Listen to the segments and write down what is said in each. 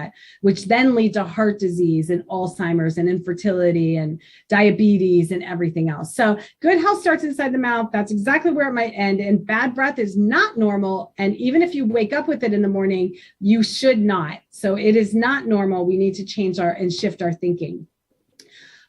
gut, which then lead to heart disease and Alzheimer's and infertility and diabetes and everything else. So good health starts inside the mouth. That's exactly where it might end. And bad breath is not normal. And even if you wake up with it in the morning, you should not. So it is not normal. We need to change and shift our thinking.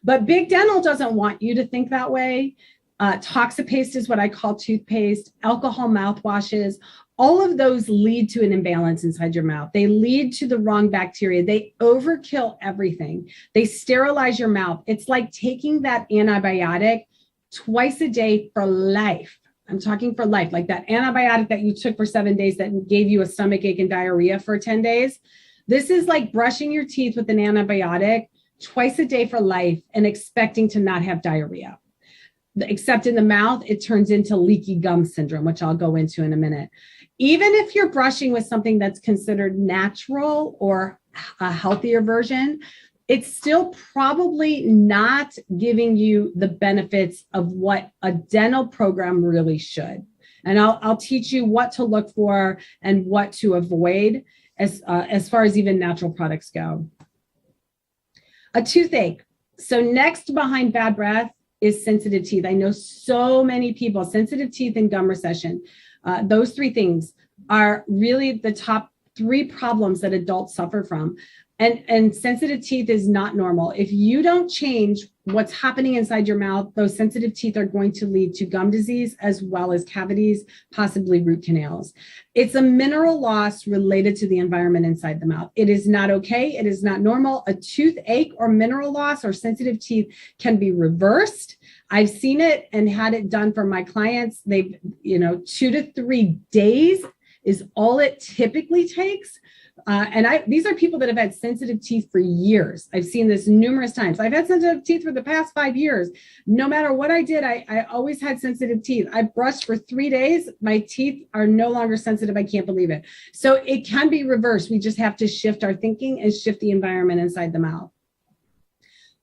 But Big Dental doesn't want you to think that way. Toxipaste is what I call toothpaste, alcohol mouthwashes. All of those lead to an imbalance inside your mouth. They lead to the wrong bacteria. They overkill everything. They sterilize your mouth. It's like taking that antibiotic twice a day for life. I'm talking for life, like that antibiotic that you took for 7 days that gave you a stomach ache and diarrhea for 10 days. This is like brushing your teeth with an antibiotic twice a day for life and expecting to not have diarrhea. Except in the mouth, it turns into leaky gum syndrome, which I'll go into in a minute. Even if you're brushing with something that's considered natural or a healthier version, it's still probably not giving you the benefits of what a dental program really should. And I'll teach you what to look for and what to avoid as far as even natural products go. A toothache. So next behind bad breath is sensitive teeth. I know so many people, sensitive teeth and gum recession. Those three things are really the top 3 problems that adults suffer from. And sensitive teeth is not normal. If you don't change what's happening inside your mouth, those sensitive teeth are going to lead to gum disease as well as cavities, possibly root canals. It's a mineral loss related to the environment inside the mouth. It is not okay. It is not normal. A toothache or mineral loss or sensitive teeth can be reversed. I've seen it and had it done for my clients. They've, 2 to 3 days is all it typically takes. These are people that have had sensitive teeth for years. I've seen this numerous times. I've had sensitive teeth for the past 5 years. No matter what I did, I always had sensitive teeth. I brushed for 3 days. My teeth are no longer sensitive. I can't believe it. So it can be reversed. We just have to shift our thinking and shift the environment inside the mouth.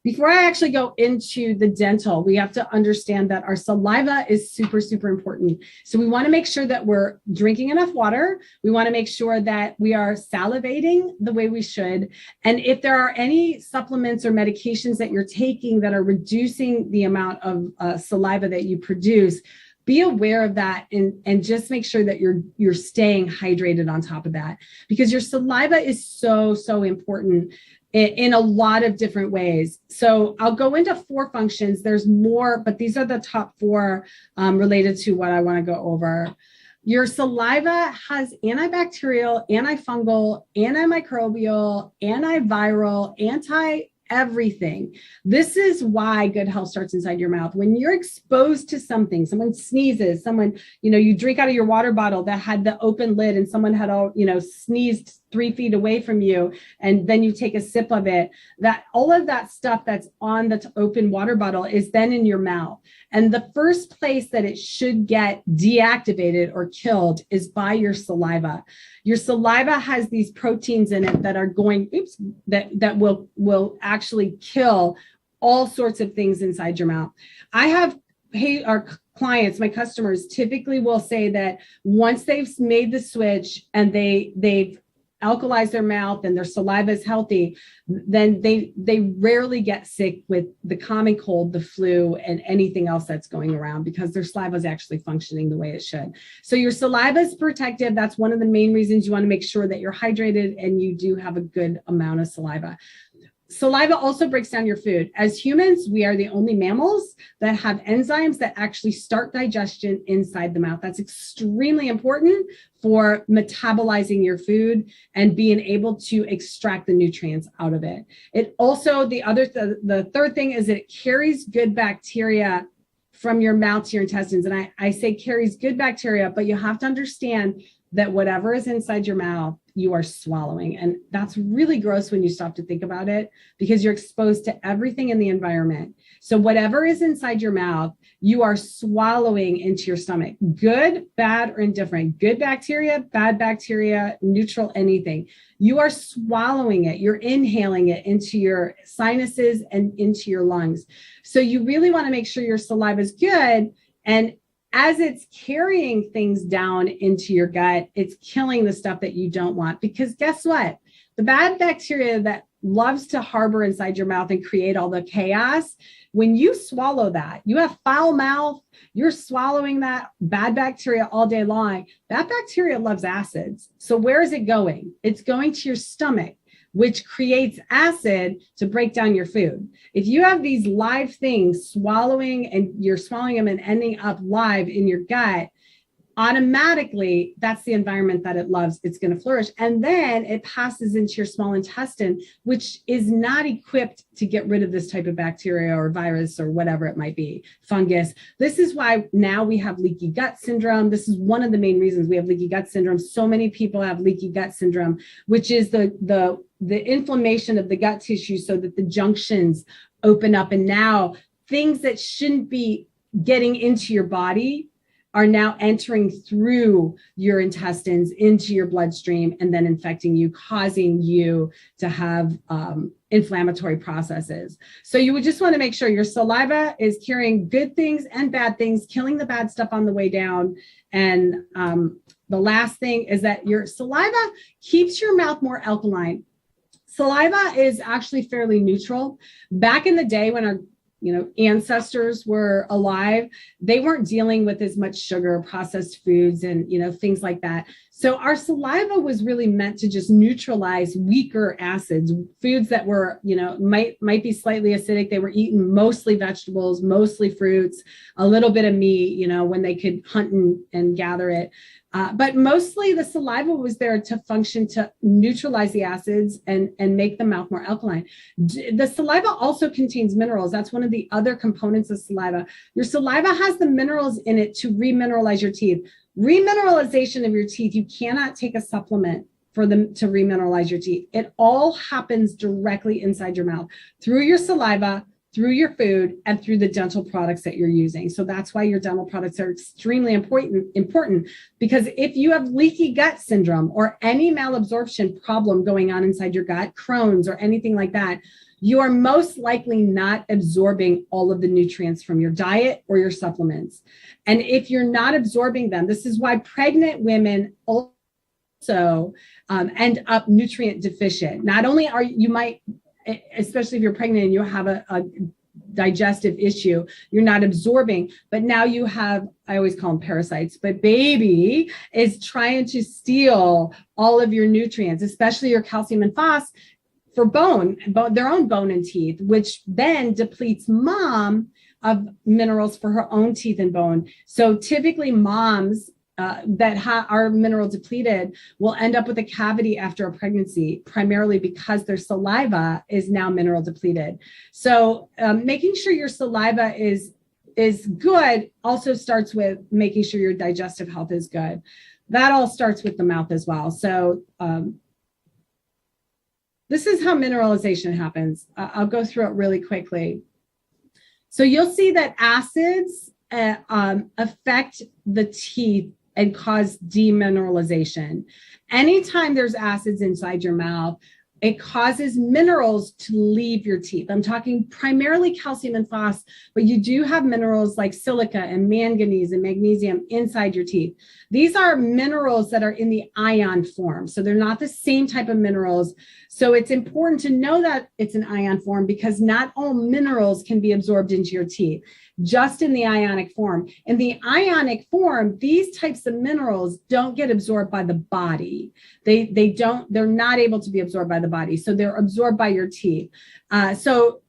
Before I actually go into the dental, we have to understand that our saliva is super, super important. So we want to make sure that we're drinking enough water. We want to make sure that we are salivating the way we should. And if there are any supplements or medications that you're taking that are reducing the amount of saliva that you produce, be aware of that and just make sure that you're staying hydrated on top of that, because your saliva is so, so important in a lot of different ways. So I'll go into 4 functions. There's more, but these are the top 4 related to what I want to go over. Your saliva has antibacterial, antifungal, antimicrobial, antiviral, everything. This is why good health starts inside your mouth. When you're exposed to something, someone sneezes, you drink out of your water bottle that had the open lid and someone had sneezed 3 feet away from you, and then you take a sip of it, that all of that stuff that's on the open water bottle is then in your mouth. And the first place that it should get deactivated or killed is by your saliva. Your saliva has these proteins in it that are going, that will actually kill all sorts of things inside your mouth. Our clients, my customers typically will say that once they've made the switch and they've alkalize their mouth and their saliva is healthy, then they rarely get sick with the common cold, the flu, and anything else that's going around, because their saliva is actually functioning the way it should. So your saliva is protective. That's one of the main reasons you want to make sure that you're hydrated and you do have a good amount of saliva. Saliva also breaks down your food. As humans, we are the only mammals that have enzymes that actually start digestion inside the mouth. That's extremely important for metabolizing your food and being able to extract the nutrients out of it. It also, the third thing is it carries good bacteria from your mouth to your intestines. And I say carries good bacteria, but you have to understand that whatever is inside your mouth, you are swallowing. And that's really gross when you stop to think about it, because you're exposed to everything in the environment. So whatever is inside your mouth, you are swallowing into your stomach, good, bad, or indifferent, good bacteria, bad bacteria, neutral, anything. You are swallowing it. You're inhaling it into your sinuses and into your lungs. So you really want to make sure your saliva is good. And as it's carrying things down into your gut, it's killing the stuff that you don't want. Because guess what? the bad bacteria that loves to harbor inside your mouth and create all the chaos, when you swallow that, you have foul mouth, you're swallowing that bad bacteria all day long. That bacteria loves acids. So where is it going? It's going to your stomach, which creates acid to break down your food. If you have these live things swallowing and you're swallowing them and ending up live in your gut, automatically that's the environment that it loves. It's going to flourish. And then it passes into your small intestine, which is not equipped to get rid of this type of bacteria or virus or whatever it might be, fungus. This is why now we have leaky gut syndrome. This is one of the main reasons we have leaky gut syndrome. So many people have leaky gut syndrome, which is the inflammation of the gut tissue so that the junctions open up. And now things that shouldn't be getting into your body are now entering through your intestines into your bloodstream and then infecting you, causing you to have inflammatory processes. So you would just want to make sure your saliva is carrying good things and bad things, killing the bad stuff on the way down. And the last thing is that your saliva keeps your mouth more alkaline. Saliva is actually fairly neutral. Back in the day when our ancestors were alive, they weren't dealing with as much sugar, processed foods, and, things like that. So our saliva was really meant to just neutralize weaker acids, foods that were, might be slightly acidic. They were eating mostly vegetables, mostly fruits, a little bit of meat, when they could hunt and gather it. But mostly the saliva was there to function to neutralize the acids and make the mouth more alkaline. The saliva also contains minerals. That's one of the other components of saliva. Your saliva has the minerals in it to remineralize your teeth. Remineralization of your teeth, you cannot take a supplement for them to remineralize your teeth. It all happens directly inside your mouth through your saliva, through your food, and through the dental products that you're using. So that's why your dental products are extremely important, because if you have leaky gut syndrome or any malabsorption problem going on inside your gut, Crohn's or anything like that, you are most likely not absorbing all of the nutrients from your diet or your supplements. And if you're not absorbing them, this is why pregnant women also end up nutrient deficient. Not only are you might, especially if you're pregnant and you have a digestive issue, you're not absorbing, but now you have, I always call them parasites, but baby is trying to steal all of your nutrients, especially your calcium and phos for bone, their own bone and teeth, which then depletes mom of minerals for her own teeth and bone. So typically moms that are mineral depleted will end up with a cavity after a pregnancy, primarily because their saliva is now mineral depleted. So making sure your saliva is good also starts with making sure your digestive health is good. That all starts with the mouth as well. So this is how mineralization happens. I'll go through it really quickly. So you'll see that acids affect the teeth and cause demineralization. Anytime there's acids inside your mouth, it causes minerals to leave your teeth. I'm talking primarily calcium and phos, but you do have minerals like silica and manganese and magnesium inside your teeth. These are minerals that are in the ion form. So they're not the same type of minerals. So it's important to know that it's an ion form, because not all minerals can be absorbed into your teeth, just in the ionic form. In the ionic form, these types of minerals don't get absorbed by the body. They're not able to be absorbed by the body. So they're absorbed by your teeth. So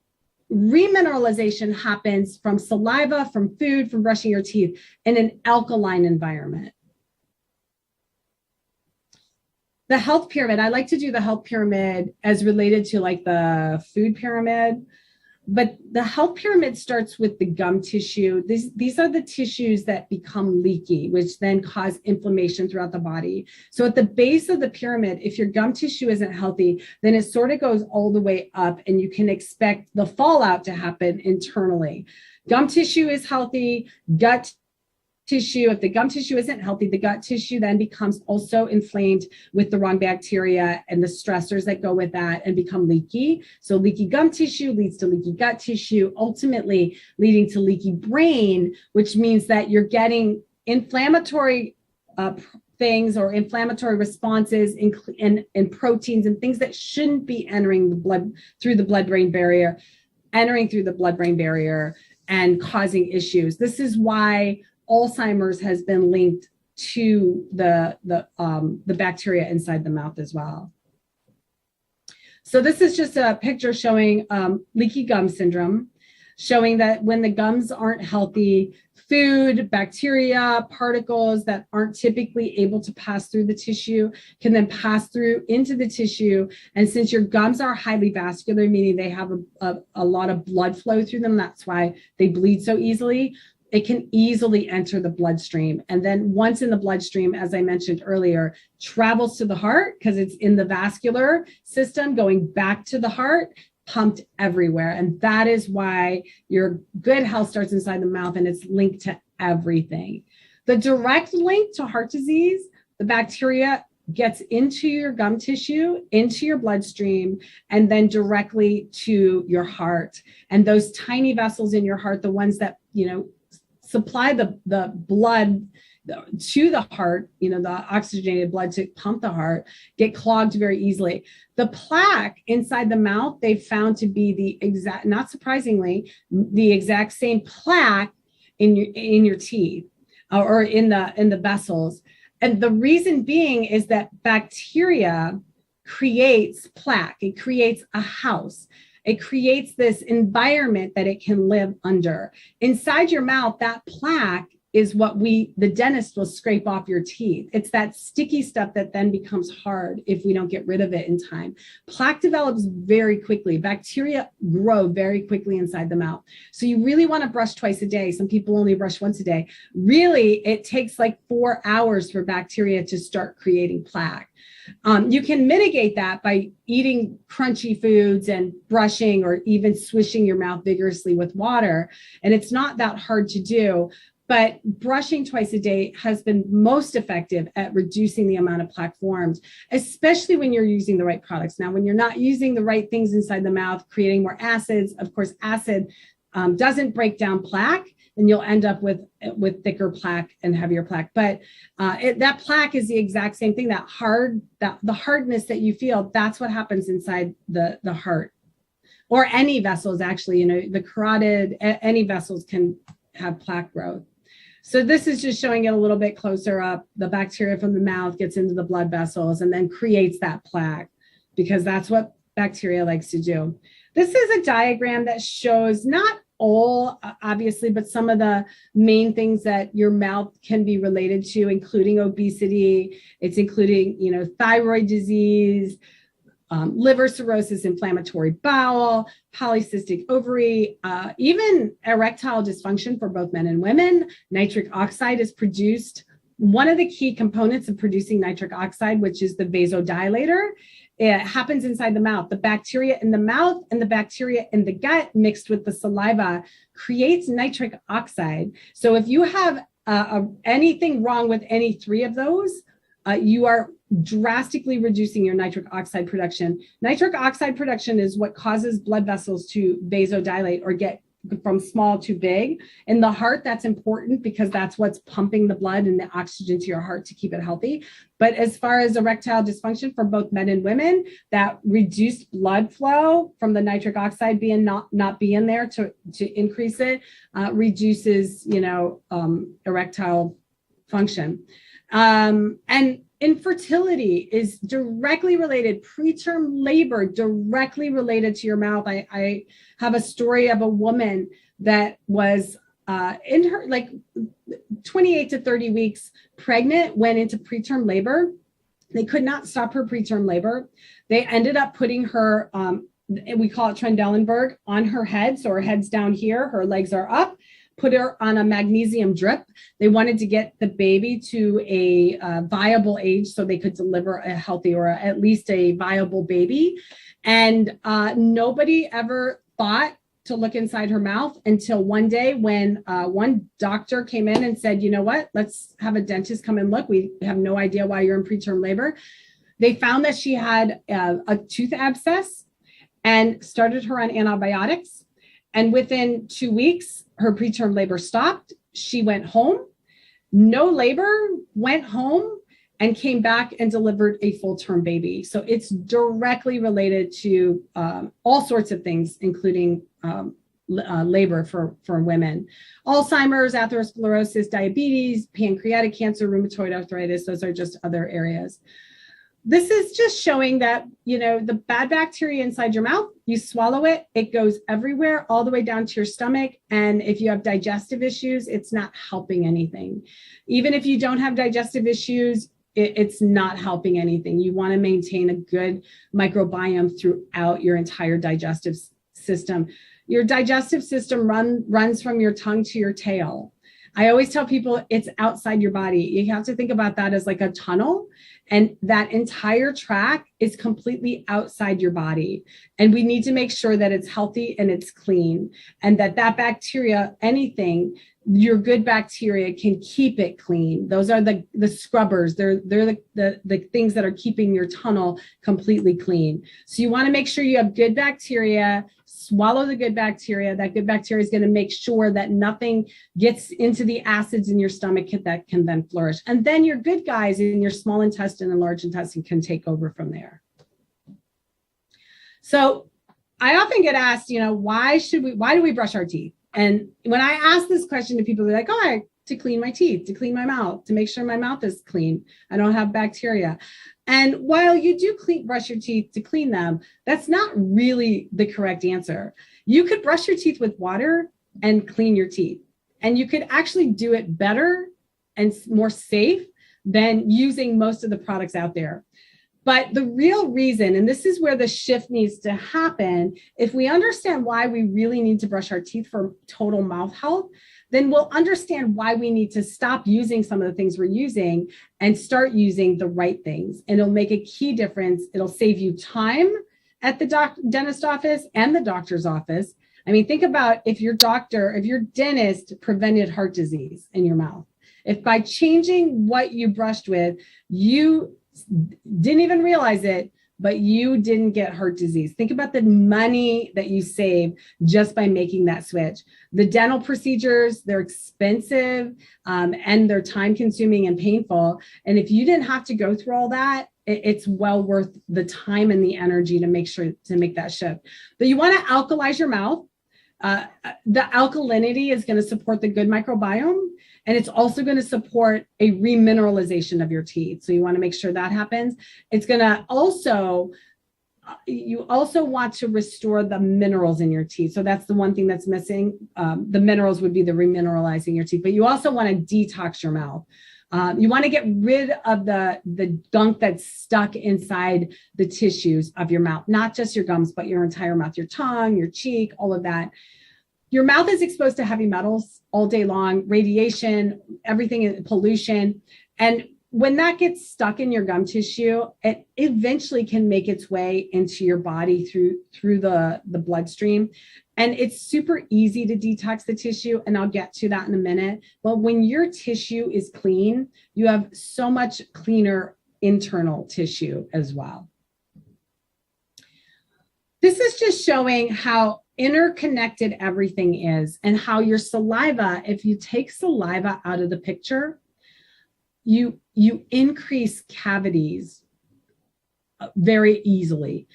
remineralization happens from saliva, from food, from brushing your teeth in an alkaline environment. The health pyramid, I like to do the health pyramid as related to like the food pyramid. But the health pyramid starts with the gum tissue. These are the tissues that become leaky, which then cause inflammation throughout the body. So at the base of the pyramid, if your gum tissue isn't healthy, then it sort of goes all the way up, and you can expect the fallout to happen internally. Gum tissue is healthy, gut tissue, if the gum tissue isn't healthy, the gut tissue then becomes also inflamed with the wrong bacteria and the stressors that go with that and become leaky. So leaky gum tissue leads to leaky gut tissue, ultimately leading to leaky brain, which means that you're getting inflammatory things or inflammatory responses in proteins and things that shouldn't be entering the blood through the blood-brain barrier, and causing issues. This is why Alzheimer's has been linked to the bacteria inside the mouth as well. So this is just a picture showing leaky gum syndrome, showing that when the gums aren't healthy, food, bacteria, particles that aren't typically able to pass through the tissue can then pass through into the tissue. And since your gums are highly vascular, meaning they have a lot of blood flow through them, that's why they bleed so easily, it can easily enter the bloodstream. And then once in the bloodstream, as I mentioned earlier, travels to the heart because it's in the vascular system going back to the heart, pumped everywhere. And that is why your good health starts inside the mouth, and it's linked to everything. The direct link to heart disease, the bacteria gets into your gum tissue, into your bloodstream, and then directly to your heart. And those tiny vessels in your heart, the ones that, supply the blood to the heart, the oxygenated blood to pump the heart, get clogged very easily. The plaque inside the mouth, they found to be the exact, not surprisingly, the exact same plaque in your teeth or in the vessels. And the reason being is that bacteria creates plaque. It creates a house. It creates this environment that it can live under. Inside your mouth, that plaque is what the dentist will scrape off your teeth. It's that sticky stuff that then becomes hard if we don't get rid of it in time. Plaque develops very quickly. Bacteria grow very quickly inside the mouth. So you really want to brush twice a day. Some people only brush once a day. Really, it takes like 4 hours for bacteria to start creating plaque. You can mitigate that by eating crunchy foods and brushing or even swishing your mouth vigorously with water. And it's not that hard to do. But brushing twice a day has been most effective at reducing the amount of plaque formed, especially when you're using the right products. Now, when you're not using the right things inside the mouth, creating more acids, of course, acid doesn't break down plaque, and you'll end up with thicker plaque and heavier plaque. But that plaque is the exact same thing, the hardness that you feel, that's what happens inside the heart. Or any vessels, actually, the carotid, any vessels can have plaque growth. So this is just showing it a little bit closer up. The bacteria from the mouth gets into the blood vessels and then creates that plaque, because that's what bacteria likes to do. This is a diagram that shows not all, obviously, but some of the main things that your mouth can be related to, including obesity. It's including, thyroid disease, liver cirrhosis, inflammatory bowel, polycystic ovary, even erectile dysfunction for both men and women. Nitric oxide is produced. One of the key components of producing nitric oxide, which is the vasodilator, it happens inside the mouth. The bacteria in the mouth and the bacteria in the gut mixed with the saliva creates nitric oxide. So if you have anything wrong with any three of those, you are drastically reducing your nitric oxide production. Nitric oxide production is what causes blood vessels to vasodilate or get from small to big. In the heart, that's important because that's what's pumping the blood and the oxygen to your heart to keep it healthy. But as far as erectile dysfunction for both men and women, that reduced blood flow from the nitric oxide being not being there to increase it reduces, erectile function. And infertility is directly related, preterm labor directly related to your mouth. I have a story of a woman that was in her 28 to 30 weeks pregnant, went into preterm labor. They could not stop her preterm labor. They ended up putting her, we call it Trendelenburg, on her head. So her head's down here, her legs are up. Put her on a magnesium drip. They wanted to get the baby to a viable age so they could deliver a healthy or at least a viable baby. And nobody ever thought to look inside her mouth until one day when one doctor came in and said, you know what, let's have a dentist come and look. We have no idea why you're in preterm labor. They found that she had a tooth abscess and started her on antibiotics. And within 2 weeks, her preterm labor stopped. She went home, no labor, went home, and came back and delivered a full-term baby. So it's directly related to all sorts of things, including labor for women. Alzheimer's, atherosclerosis, diabetes, pancreatic cancer, rheumatoid arthritis, those are just other areas. This is just showing that, the bad bacteria inside your mouth, you swallow it, it goes everywhere, all the way down to your stomach. And if you have digestive issues, it's not helping anything. Even if you don't have digestive issues, it's not helping anything. You want to maintain a good microbiome throughout your entire digestive system. Your digestive system runs from your tongue to your tail. I always tell people it's outside your body. You have to think about that as like a tunnel, and that entire tract is completely outside your body. And we need to make sure that it's healthy and it's clean, and that bacteria, anything, your good bacteria can keep it clean. Those are the scrubbers. They're the things that are keeping your tunnel completely clean. So you want to make sure you have good bacteria. Swallow the good bacteria. That good bacteria is going to make sure that nothing gets into the acids in your stomach that can then flourish. And then your good guys in your small intestine and large intestine can take over from there. So I often get asked, why do we brush our teeth? And when I ask this question to people, they're like, to clean my teeth, to clean my mouth, to make sure my mouth is clean. I don't have bacteria. And while you do brush your teeth to clean them, that's not really the correct answer. You could brush your teeth with water and clean your teeth. And you could actually do it better and more safe than using most of the products out there. But the real reason, and this is where the shift needs to happen, if we understand why we really need to brush our teeth for total mouth health, then we'll understand why we need to stop using some of the things we're using and start using the right things. And it'll make a key difference. It'll save you time at the dentist office and the doctor's office. I mean, think about if your dentist prevented heart disease in your mouth. If by changing what you brushed with, you didn't even realize it, but you didn't get heart disease. Think about the money that you save just by making that switch. The dental procedures, they're expensive and they're time consuming and painful. And if you didn't have to go through all that, it's well worth the time and the energy to make that shift. But you want to alkalize your mouth. The alkalinity is going to support the good microbiome, and it's also going to support a remineralization of your teeth. So you want to make sure that happens. It's going to also, you also want to restore the minerals in your teeth. So that's the one thing that's missing. The minerals would be the remineralizing your teeth, but you also want to detox your mouth. You want to get rid of the gunk that's stuck inside the tissues of your mouth, not just your gums, but your entire mouth, your tongue, your cheek, all of that. Your mouth is exposed to heavy metals all day long, radiation, everything, pollution. And when that gets stuck in your gum tissue, it eventually can make its way into your body through the bloodstream. And it's super easy to detox the tissue, and I'll get to that in a minute. But when your tissue is clean, you have so much cleaner internal tissue as well. This is just showing how interconnected everything is, and how your saliva, if you take saliva out of the picture, you increase cavities very easily.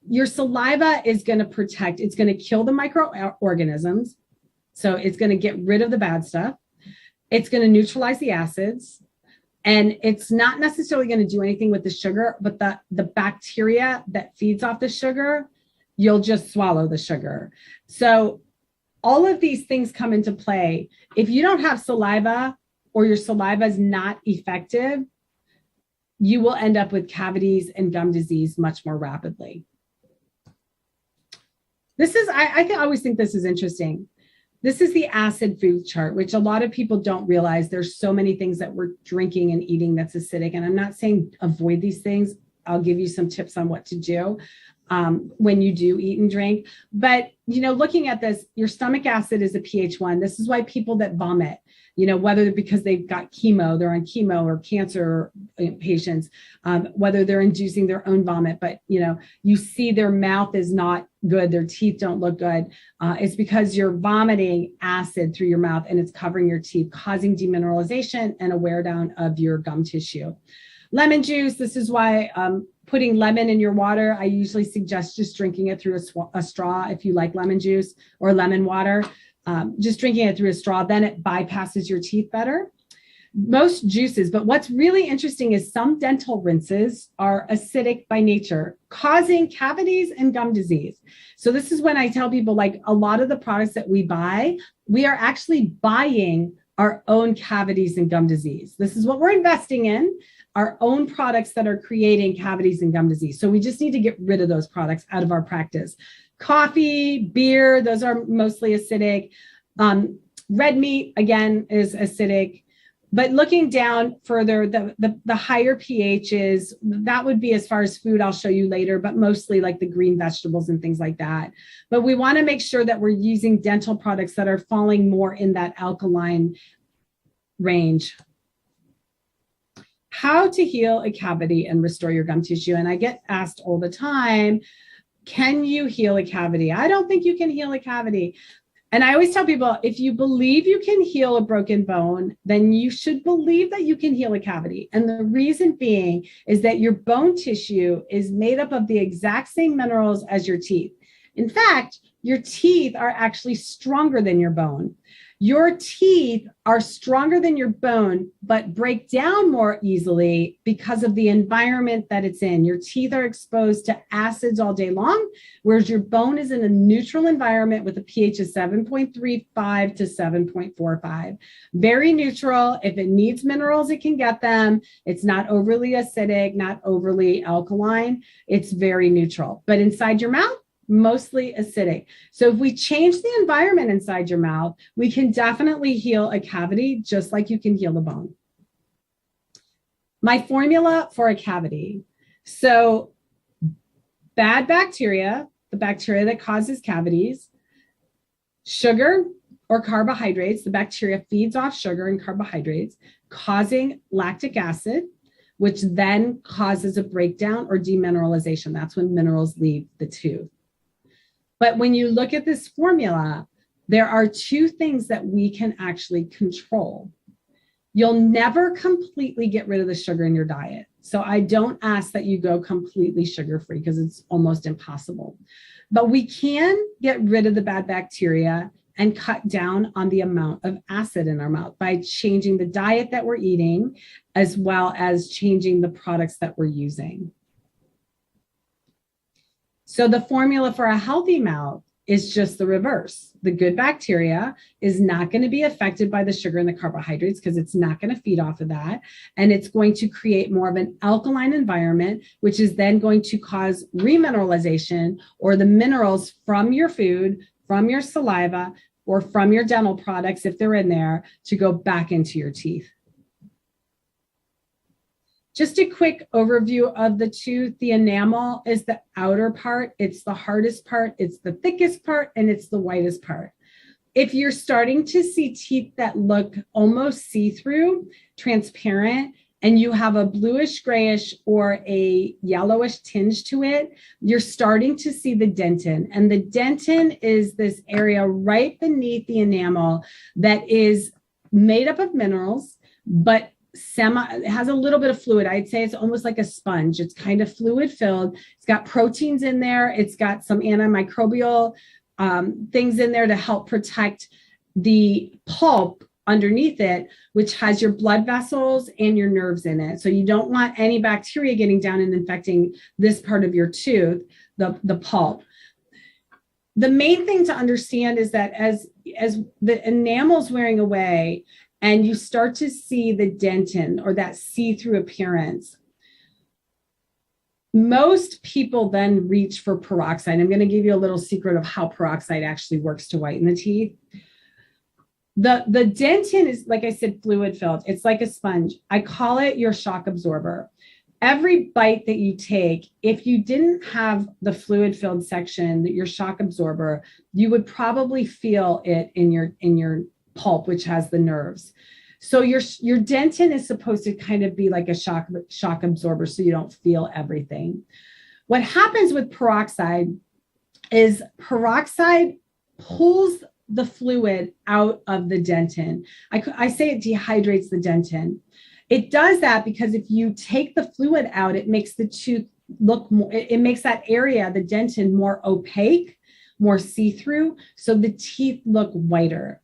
Your saliva is going to protect, it's going to kill the microorganisms. So it's going to get rid of the bad stuff. It's going to neutralize the acids. And it's not necessarily going to do anything with the sugar, but the bacteria that feeds off the sugar, you'll just swallow the sugar. So all of these things come into play. If you don't have saliva, or your saliva is not effective, you will end up with cavities and gum disease much more rapidly. This is, I always think this is interesting. This is the acid food chart, which a lot of people don't realize. There's so many things that we're drinking and eating that's acidic. And I'm not saying avoid these things. I'll give you some tips on what to do when you do eat and drink. But, looking at this, your stomach acid is a pH 1. This is why people that vomit, whether because they've got chemo, they're on chemo, or cancer patients, whether they're inducing their own vomit, but, you see their mouth is not good, their teeth don't look good. It's because you're vomiting acid through your mouth and it's covering your teeth, causing demineralization and a wear down of your gum tissue. Lemon juice, this is why putting lemon in your water, I usually suggest just drinking it through a straw if you like lemon juice or lemon water. Just drinking it through a straw, then it bypasses your teeth better. Most juices, but what's really interesting is some dental rinses are acidic by nature, causing cavities and gum disease. So this is when I tell people, like, a lot of the products that we buy, we are actually buying our own cavities and gum disease. This is what we're investing in, our own products that are creating cavities and gum disease. So we just need to get rid of those products out of our practice. Coffee, beer, those are mostly acidic. Red meat, again, is acidic. But looking down further, the higher pHs, that would be as far as food, I'll show you later, but mostly like the green vegetables and things like that. But we want to make sure that we're using dental products that are falling more in that alkaline range. How to heal a cavity and restore your gum tissue. And I get asked all the time, can you heal a cavity? I don't think you can heal a cavity. And I always tell people, if you believe you can heal a broken bone, then you should believe that you can heal a cavity. And the reason being is that your bone tissue is made up of the exact same minerals as your teeth. In fact, your teeth are actually stronger than your bone. Your teeth are stronger than your bone, but break down more easily because of the environment that it's in. Your teeth are exposed to acids all day long, whereas your bone is in a neutral environment with a pH of 7.35 to 7.45. Very neutral. If it needs minerals, it can get them. It's not overly acidic, not overly alkaline. It's very neutral. But inside your mouth, mostly acidic. So if we change the environment inside your mouth, we can definitely heal a cavity just like you can heal a bone. My formula for a cavity. So bad bacteria, the bacteria that causes cavities, sugar or carbohydrates, the bacteria feeds off sugar and carbohydrates, causing lactic acid, which then causes a breakdown or demineralization. That's when minerals leave the tooth. But when you look at this formula, there are two things that we can actually control. You'll never completely get rid of the sugar in your diet. So I don't ask that you go completely sugar-free because it's almost impossible. But we can get rid of the bad bacteria and cut down on the amount of acid in our mouth by changing the diet that we're eating, as well as changing the products that we're using. So the formula for a healthy mouth is just the reverse. The good bacteria is not going to be affected by the sugar and the carbohydrates because it's not going to feed off of that. And it's going to create more of an alkaline environment, which is then going to cause remineralization, or the minerals from your food, from your saliva, or from your dental products, if they're in there, to go back into your teeth. Just a quick overview of the tooth. The enamel is the outer part. It's the hardest part. It's the thickest part, and it's the whitest part. If you're starting to see teeth that look almost see-through, transparent, and you have a bluish, grayish, or a yellowish tinge to it, you're starting to see the dentin. And the dentin is this area right beneath the enamel that is made up of minerals, but it has a little bit of fluid. I'd say it's almost like a sponge. It's kind of fluid filled. It's got proteins in there. It's got some antimicrobial things in there to help protect the pulp underneath it, which has your blood vessels and your nerves in it. So you don't want any bacteria getting down and infecting this part of your tooth, the pulp. The main thing to understand is that as the enamel's wearing away, and you start to see the dentin, or that see-through appearance, most people then reach for peroxide. I'm going to give you a little secret of how peroxide actually works to whiten the teeth. The dentin is, like I said, fluid filled. It's like a sponge. I call it your shock absorber. Every bite that you take, if you didn't have the fluid filled section, your shock absorber, you would probably feel it in your pulp, which has the nerves. So your dentin is supposed to kind of be like a shock absorber, so you don't feel everything. What happens with peroxide is peroxide pulls the fluid out of the dentin. I say it dehydrates the dentin. It does that because if you take the fluid out, it makes the tooth look more, it makes that area, the dentin, more opaque, more see-through, so the teeth look whiter.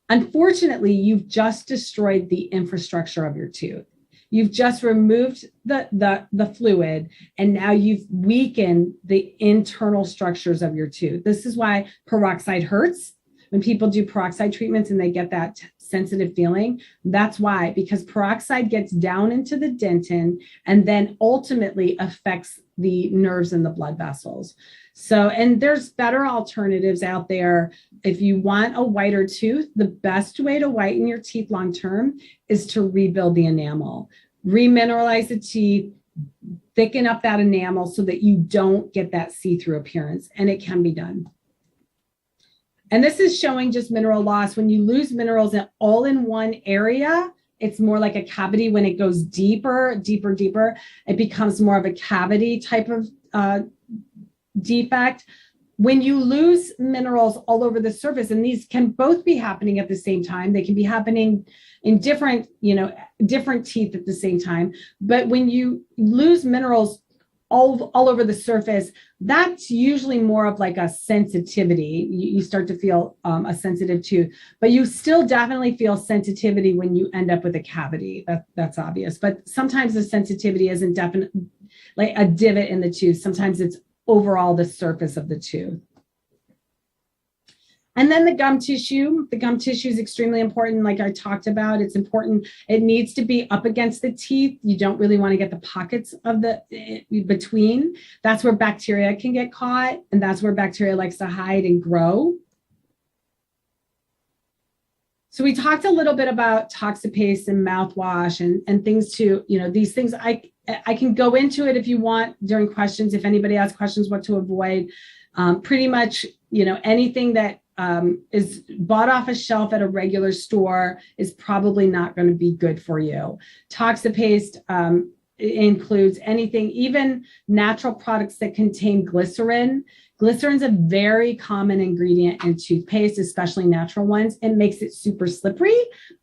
Unfortunately, you've just destroyed the infrastructure of your tooth. You've just removed the fluid, and now you've weakened the internal structures of your tooth. This is why peroxide hurts. When people do peroxide treatments and they get that sensitive feeling, that's why, because peroxide gets down into the dentin and then ultimately affects the nerves and the blood vessels. So, and there's better alternatives out there. If you want a whiter tooth, the best way to whiten your teeth long-term is to rebuild the enamel, remineralize the teeth, thicken up that enamel so that you don't get that see-through appearance, and it can be done. And this is showing just mineral loss. When you lose minerals all in one area, it's more like a cavity. When it goes deeper, it becomes more of a cavity type of defect. When you lose minerals all over the surface, and these can both be happening at the same time, they can be happening in different, different teeth at the same time. But when you lose minerals all over the surface, that's usually more of like a sensitivity. You start to feel a sensitive tooth, but you still definitely feel sensitivity when you end up with a cavity. That's obvious. But sometimes the sensitivity isn't definite, like a divot in the tooth. Sometimes it's overall the surface of the tooth. And then the gum tissue. The gum tissue is extremely important. Like I talked about, it's important. It needs to be up against the teeth. You don't really want to get the pockets of the between. That's where bacteria can get caught, and that's where bacteria likes to hide and grow. So we talked a little bit about Toxapaste and mouthwash and things to, these things I can go into it if you want during questions. If anybody has questions, what to avoid, pretty much, anything that is bought off a shelf at a regular store is probably not going to be good for you. Toxapaste includes anything, even natural products that contain glycerin. Glycerin is a very common ingredient in toothpaste, especially natural ones. It makes it super slippery.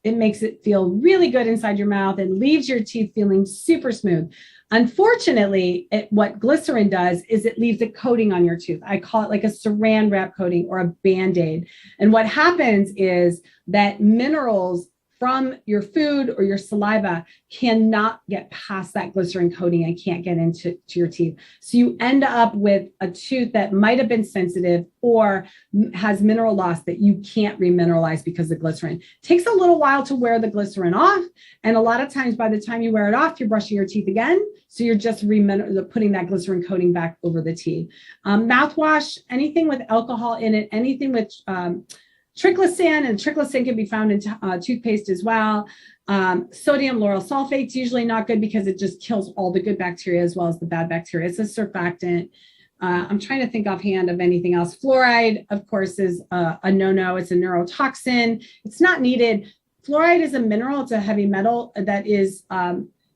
It makes it feel really good inside your mouth and leaves your teeth feeling super smooth. Unfortunately, what glycerin does is it leaves a coating on your tooth. I call it like a saran wrap coating or a Band-Aid. And what happens is that minerals from your food or your saliva cannot get past that glycerin coating and can't get into your teeth. So you end up with a tooth that might have been sensitive or has mineral loss that you can't remineralize because of glycerin. It takes a little while to wear the glycerin off. And a lot of times by the time you wear it off, you're brushing your teeth again. So you're just putting that glycerin coating back over the teeth. Mouthwash, anything with alcohol in it, anything with triclosan, and triclosan can be found in toothpaste as well. Sodium lauryl sulfate's usually not good because it just kills all the good bacteria as well as the bad bacteria. It's a surfactant. I'm trying to think offhand of anything else. Fluoride, of course, is a no-no. It's a neurotoxin. It's not needed. Fluoride is a mineral. It's a heavy metal that is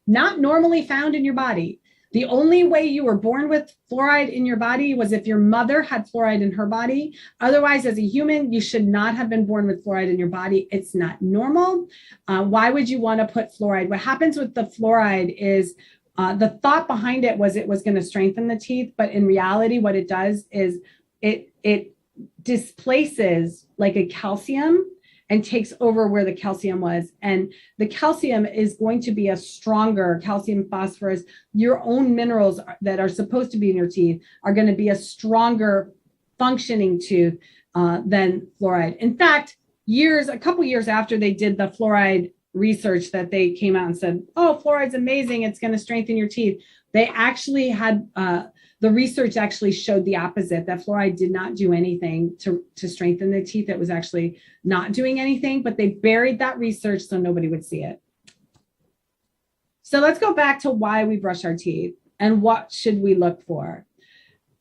not normally found in your body. The only way you were born with fluoride in your body was if your mother had fluoride in her body. Otherwise, as a human, you should not have been born with fluoride in your body. It's not normal. Why would you want to put fluoride? What happens with the fluoride is the thought behind it was going to strengthen the teeth. But in reality, what it does is it displaces like a calcium and takes over where the calcium was. And the calcium is going to be a stronger calcium, phosphorus. Your own minerals that are supposed to be in your teeth are going to be a stronger functioning tooth than fluoride. In fact, a couple years after they did the fluoride research that they came out and said, oh, fluoride's amazing, it's going to strengthen your teeth. They actually had, the research actually showed the opposite, that fluoride did not do anything to strengthen the teeth. It was actually not doing anything, but they buried that research so nobody would see it. So let's go back to why we brush our teeth and what should we look for.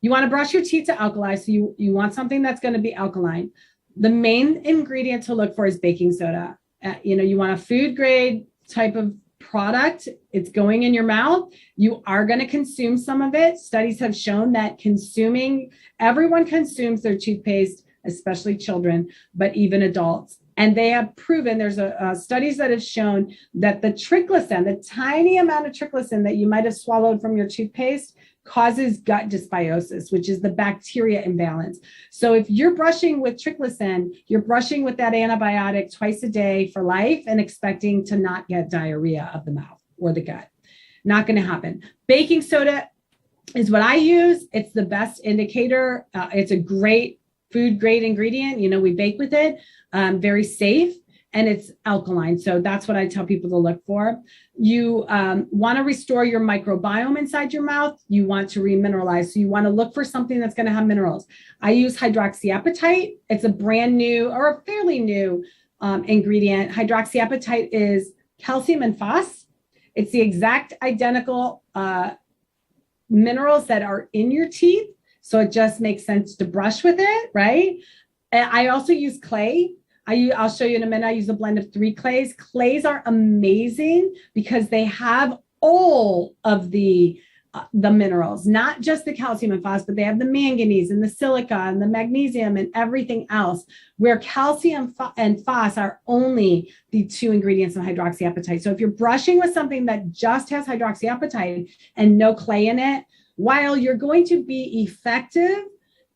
You want to brush your teeth to alkali, so you want something that's going to be alkaline. The main ingredient to look for is baking soda. You want a food grade type of product. It's going in your mouth. You are going to consume some of it. Studies have shown that everyone consumes their toothpaste, especially children, but even adults. And they have proven, there's studies that have shown that the triclosan, the tiny amount of triclosan that you might have swallowed from your toothpaste, causes gut dysbiosis, which is the bacteria imbalance. So if you're brushing with triclosan, you're brushing with that antibiotic twice a day for life and expecting to not get diarrhea of the mouth or the gut. Not going to happen. Baking soda is what I use. It's the best indicator. It's a great food grade ingredient. You know, we bake with it, very safe, and it's alkaline. So that's what I tell people to look for. You want to restore your microbiome inside your mouth. You want to remineralize. So you want to look for something that's going to have minerals. I use hydroxyapatite. It's a brand new or a fairly new ingredient. Hydroxyapatite is calcium and phos. It's the exact identical minerals that are in your teeth. So it just makes sense to brush with it, right? And I also use clay. I'll show you in a minute. I use a blend of 3 clays. Clays are amazing because they have all of the minerals, not just the calcium and phos, but they have the manganese and the silica and the magnesium and everything else, where calcium and phos are only the 2 ingredients in hydroxyapatite. So if you're brushing with something that just has hydroxyapatite and no clay in it, while you're going to be effective,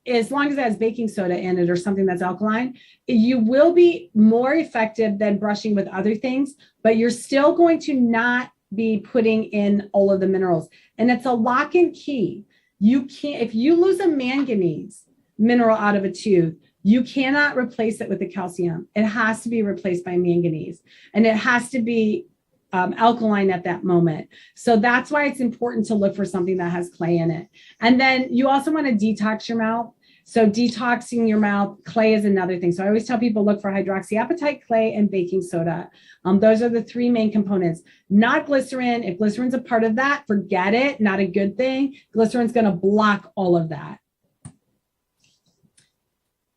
as long as it has baking soda in it or something that's alkaline, you will be more effective than brushing with other things, but you're still going to not be putting in all of the minerals. And it's a lock and key. You can't, if you lose a manganese mineral out of a tooth, you cannot replace it with the calcium. It has to be replaced by manganese, and it has to be alkaline at that moment. So that's why it's important to look for something that has clay in it. And then you also want to detox your mouth. So detoxing your mouth, clay is another thing. So I always tell people look for hydroxyapatite, clay, and baking soda. Those are the 3 main components, not glycerin. If glycerin's a part of that, forget it, not a good thing. Glycerin's going to block all of that.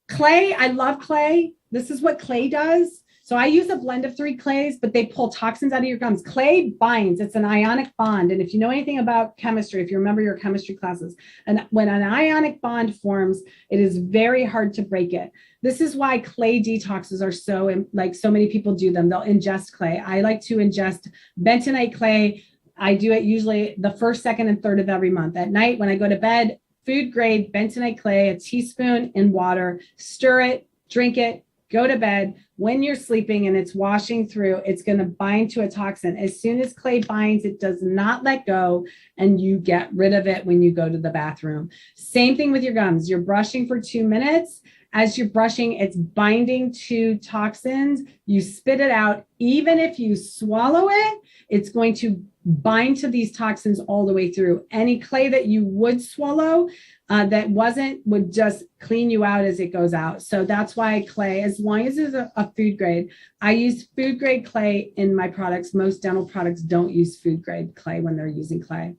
Clay, I love clay. This is what clay does. So I use a blend of 3 clays, but they pull toxins out of your gums. Clay binds. It's an ionic bond. And if you know anything about chemistry, if you remember your chemistry classes, and when an ionic bond forms, it is very hard to break it. This is why clay detoxes are so, like so many people do them. They'll ingest clay. I like to ingest bentonite clay. I do it usually the 1st, 2nd, and 3rd of every month. At night when I go to bed, food grade bentonite clay, a teaspoon in water, stir it, drink it, go to bed. When you're sleeping and it's washing through, it's going to bind to a toxin. As soon as clay binds, it does not let go, and you get rid of it when you go to the bathroom. Same thing with your gums. You're brushing for 2 minutes. As you're brushing, it's binding to toxins. You spit it out. Even if you swallow it, it's going to bind to these toxins all the way through. Any clay that you would swallow that wasn't would just clean you out as it goes out. So that's why clay, as long as it's a food grade, I use food grade clay in my products. Most dental products don't use food grade clay when they're using clay.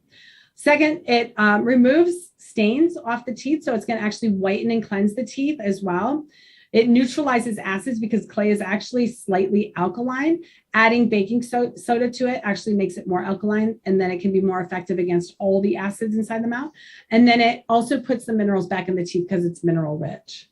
Second, it removes stains off the teeth. So it's going to actually whiten and cleanse the teeth as well. It neutralizes acids because clay is actually slightly alkaline. Adding baking soda to it actually makes it more alkaline, and then it can be more effective against all the acids inside the mouth. And then it also puts the minerals back in the teeth because it's mineral rich.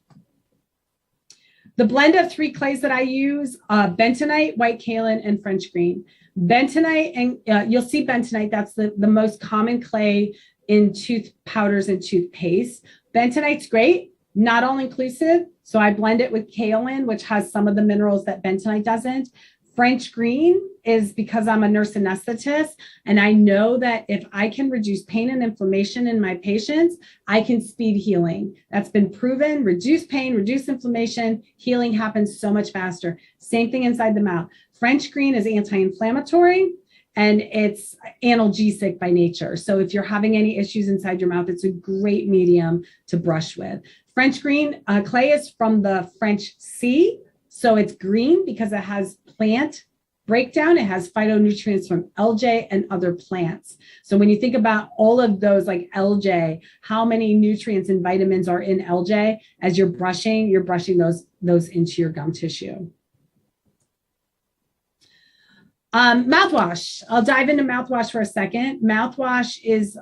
The blend of 3 clays that I use, bentonite, white kaolin, and French green. Bentonite, and you'll see bentonite, that's the most common clay in tooth powders and toothpaste. Bentonite's great, not all inclusive. So I blend it with kaolin, which has some of the minerals that bentonite doesn't. French green is because I'm a nurse anesthetist, and I know that if I can reduce pain and inflammation in my patients, I can speed healing. That's been proven. Reduce pain, reduce inflammation, healing happens so much faster. Same thing inside the mouth. French green is anti-inflammatory, and it's analgesic by nature. So if you're having any issues inside your mouth, it's a great medium to brush with. French green clay is from the French sea. So it's green because it has plant breakdown. It has phytonutrients from algae and other plants. So when you think about all of those, like algae, how many nutrients and vitamins are in algae, as you're brushing those into your gum tissue. Mouthwash. I'll dive into mouthwash for a second. Mouthwash is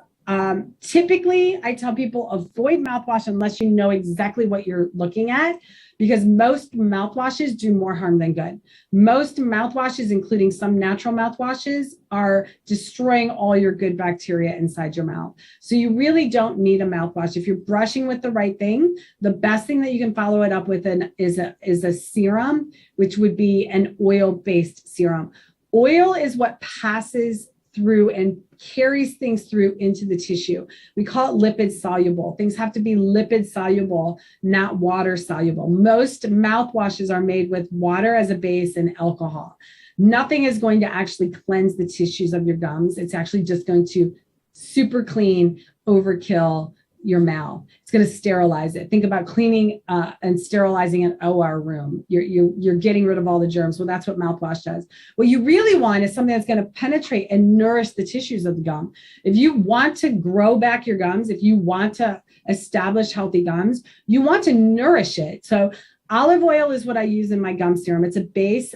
Typically, I tell people avoid mouthwash unless you know exactly what you're looking at, because most mouthwashes do more harm than good. Most mouthwashes, including some natural mouthwashes, are destroying all your good bacteria inside your mouth. So you really don't need a mouthwash. If you're brushing with the right thing, the best thing that you can follow it up with is a serum, which would be an oil-based serum. Oil is what passes through and carries things through into the tissue. We call it lipid soluble. Things have to be lipid soluble, not water soluble. Most mouthwashes are made with water as a base and alcohol. Nothing is going to actually cleanse the tissues of your gums. It's actually just going to super clean, overkill your mouth. It's going to sterilize it. Think about cleaning and sterilizing an OR room. You're getting rid of all the germs. Well, that's what mouthwash does. What you really want is something that's going to penetrate and nourish the tissues of the gum. If you want to grow back your gums, if you want to establish healthy gums, you want to nourish it. So olive oil is what I use in my gum serum. It's a base.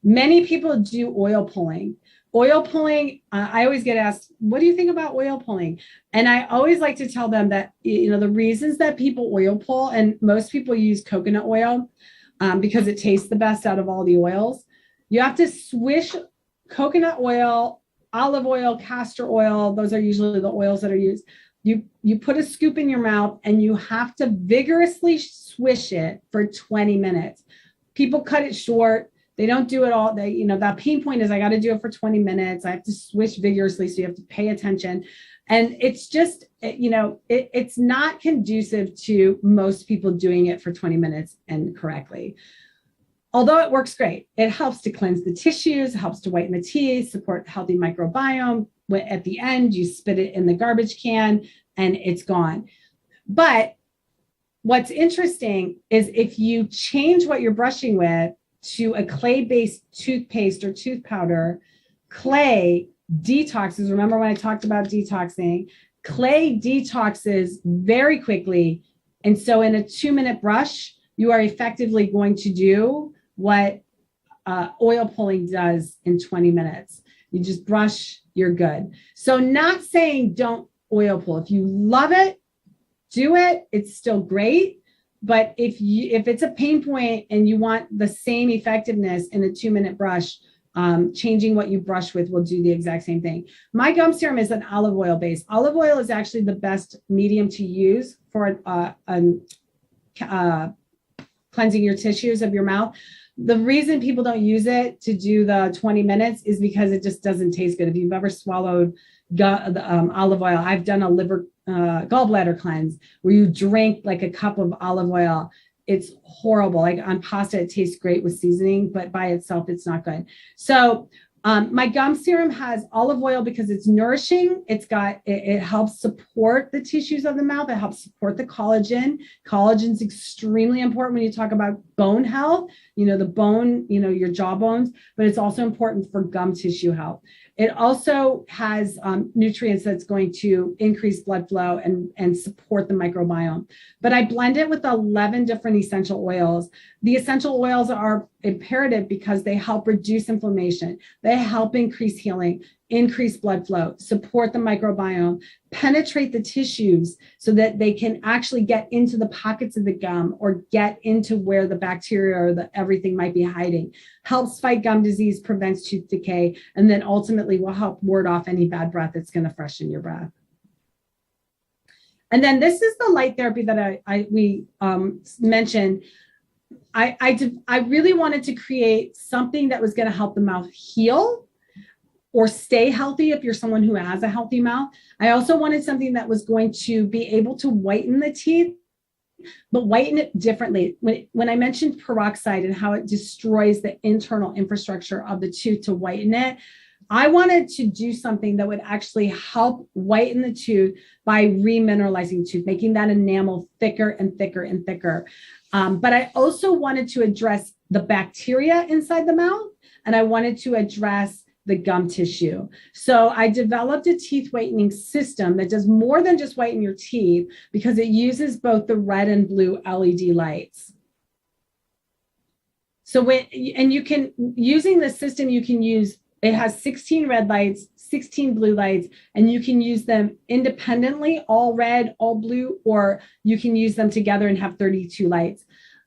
Many people do oil pulling. Oil pulling, I always get asked, what do you think about oil pulling? And I always like to tell them that, the reasons that people oil pull, and most people use coconut oil because it tastes the best out of all the oils. You have to swish coconut oil, olive oil, castor oil. Those are usually the oils that are used. You put a scoop in your mouth and you have to vigorously swish it for 20 minutes. People cut it short. They don't do it all. That pain point is I got to do it for 20 minutes. I have to swish vigorously. So you have to pay attention. And it's just, it's not conducive to most people doing it for 20 minutes and correctly. Although it works great, it helps to cleanse the tissues, helps to whiten the teeth, support healthy microbiome. At the end, you spit it in the garbage can and it's gone. But what's interesting is if you change what you're brushing with to a clay-based toothpaste or tooth powder, clay detoxes. Remember when I talked about detoxing? Clay detoxes very quickly. And so in a 2-minute brush, you are effectively going to do what oil pulling does in 20 minutes. You just brush, you're good. So not saying don't oil pull. If you love it, do it. It's still great. But if it's a pain point and you want the same effectiveness in a 2-minute brush, changing what you brush with will do the exact same thing. My gum serum is an olive oil base. Olive oil is actually the best medium to use for cleansing your tissues of your mouth. The reason people don't use it to do the 20 minutes is because it just doesn't taste good. If you've ever swallowed olive oil, I've done a gallbladder cleanse where you drink like a cup of olive oil. It's horrible. Like on pasta, it tastes great with seasoning, but by itself, it's not good. So my gum serum has olive oil because it's nourishing. It helps support the tissues of the mouth. It helps support the collagen. Collagen is extremely important when you talk about bone health, the bone, your jaw bones, but it's also important for gum tissue health. It also has nutrients that's going to increase blood flow and support the microbiome. But I blend it with 11 different essential oils. The essential oils are imperative because they help reduce inflammation. They help increase healing, increase blood flow, support the microbiome, penetrate the tissues so that they can actually get into the pockets of the gum or get into where the bacteria or everything might be hiding, helps fight gum disease, prevents tooth decay, and then ultimately will help ward off any bad breath that's going to freshen your breath. And then this is the light therapy that we mentioned. I really wanted to create something that was going to help the mouth heal or stay healthy if you're someone who has a healthy mouth. I also wanted something that was going to be able to whiten the teeth, but whiten it differently. When I mentioned peroxide and how it destroys the internal infrastructure of the tooth to whiten it, I wanted to do something that would actually help whiten the tooth by remineralizing the tooth, making that enamel thicker and thicker and thicker. But I also wanted to address the bacteria inside the mouth, and I wanted to address the gum tissue. So I developed a teeth whitening system that does more than just whiten your teeth because it uses both the red and blue LED lights. So using the system, you can use It has 16 red lights, 16 blue lights, and you can use them independently, all red, all blue, or you can use them together and have 32 lights.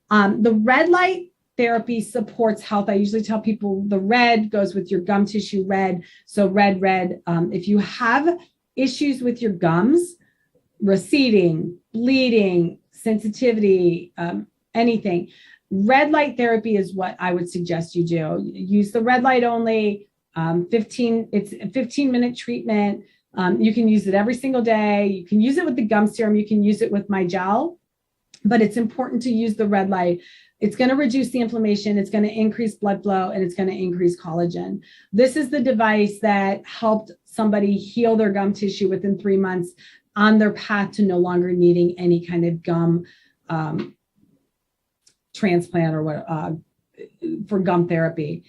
The red light therapy supports health. I usually tell people the red goes with your gum tissue red. So red. If you have issues with your gums, receding, bleeding, sensitivity, anything, red light therapy is what I would suggest you do. Use the red light only. It's a 15-minute treatment. You can use it every single day. You can use it with the gum serum. You can use it with my gel, but it's important to use the red light. It's going to reduce the inflammation. It's going to increase blood flow, and it's going to increase collagen. This is the device that helped somebody heal their gum tissue within 3 months on their path to no longer needing any kind of gum transplant or what for gum therapy.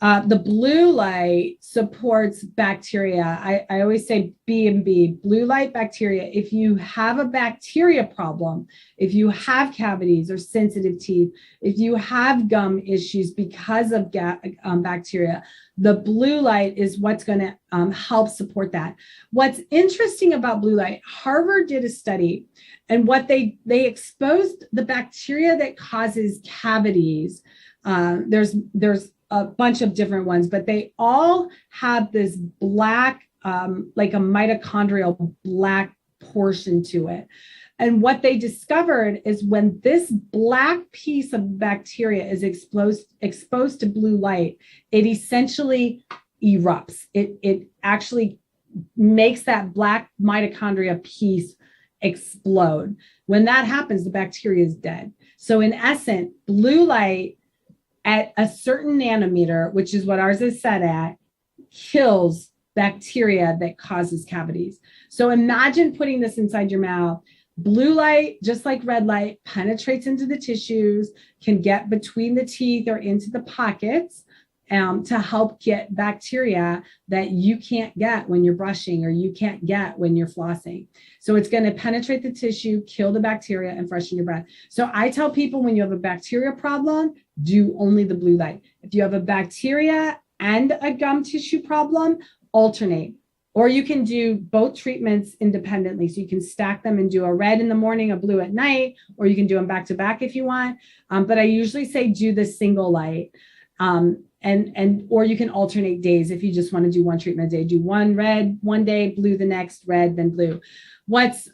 The blue light supports bacteria. I always say B and B, blue light bacteria. If you have a bacteria problem, if you have cavities or sensitive teeth, if you have gum issues because of bacteria, the blue light is what's going to help support that. What's interesting about blue light, Harvard did a study, and what they exposed the bacteria that causes cavities. There's a bunch of different ones, but they all have this black, like a mitochondrial black portion to it. And what they discovered is when this black piece of bacteria is exposed to blue light, it essentially erupts. It actually makes that black mitochondria piece explode. When that happens, the bacteria is dead. So in essence, blue light at a certain nanometer, which is what ours is set at, kills bacteria that causes cavities. So imagine putting this inside your mouth. Blue light, just like red light, penetrates into the tissues, can get between the teeth or into the pockets to help get bacteria that you can't get when you're brushing or you can't get when you're flossing. So it's going to penetrate the tissue, kill the bacteria, and freshen your breath. So I tell people when you have a bacteria problem, do only the blue light. If you have a bacteria and a gum tissue problem, alternate. Or you can do both treatments independently. So you can stack them and do a red in the morning, a blue at night, or you can do them back to back if you want. But I usually say do the single light. Or you can alternate days if you just want to do one treatment a day. Do one red one day, blue the next, red, then blue. What's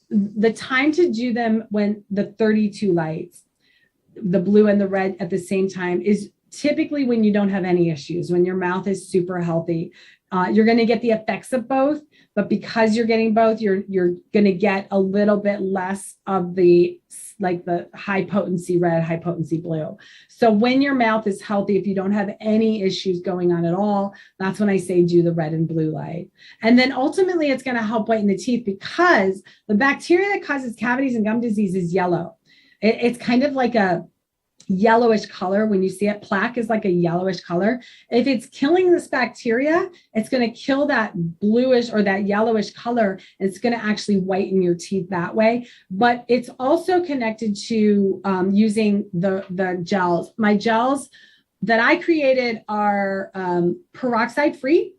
the time to do them when the 32 lights, the blue and the red at the same time, is typically when you don't have any issues, when your mouth is super healthy. You're going to get the effects of both, but because you're getting both, you're going to get a little bit less of the high potency red, high potency blue. So when your mouth is healthy, if you don't have any issues going on at all, that's when I say do the red and blue light. And then ultimately it's going to help whiten the teeth, because the bacteria that causes cavities and gum disease is yellow. It's kind of like a yellowish color. When you see it, plaque is like a yellowish color. If it's killing this bacteria, it's going to kill that bluish or that yellowish color. And it's going to actually whiten your teeth that way. But it's also connected to using the gels. My gels that I created are peroxide free.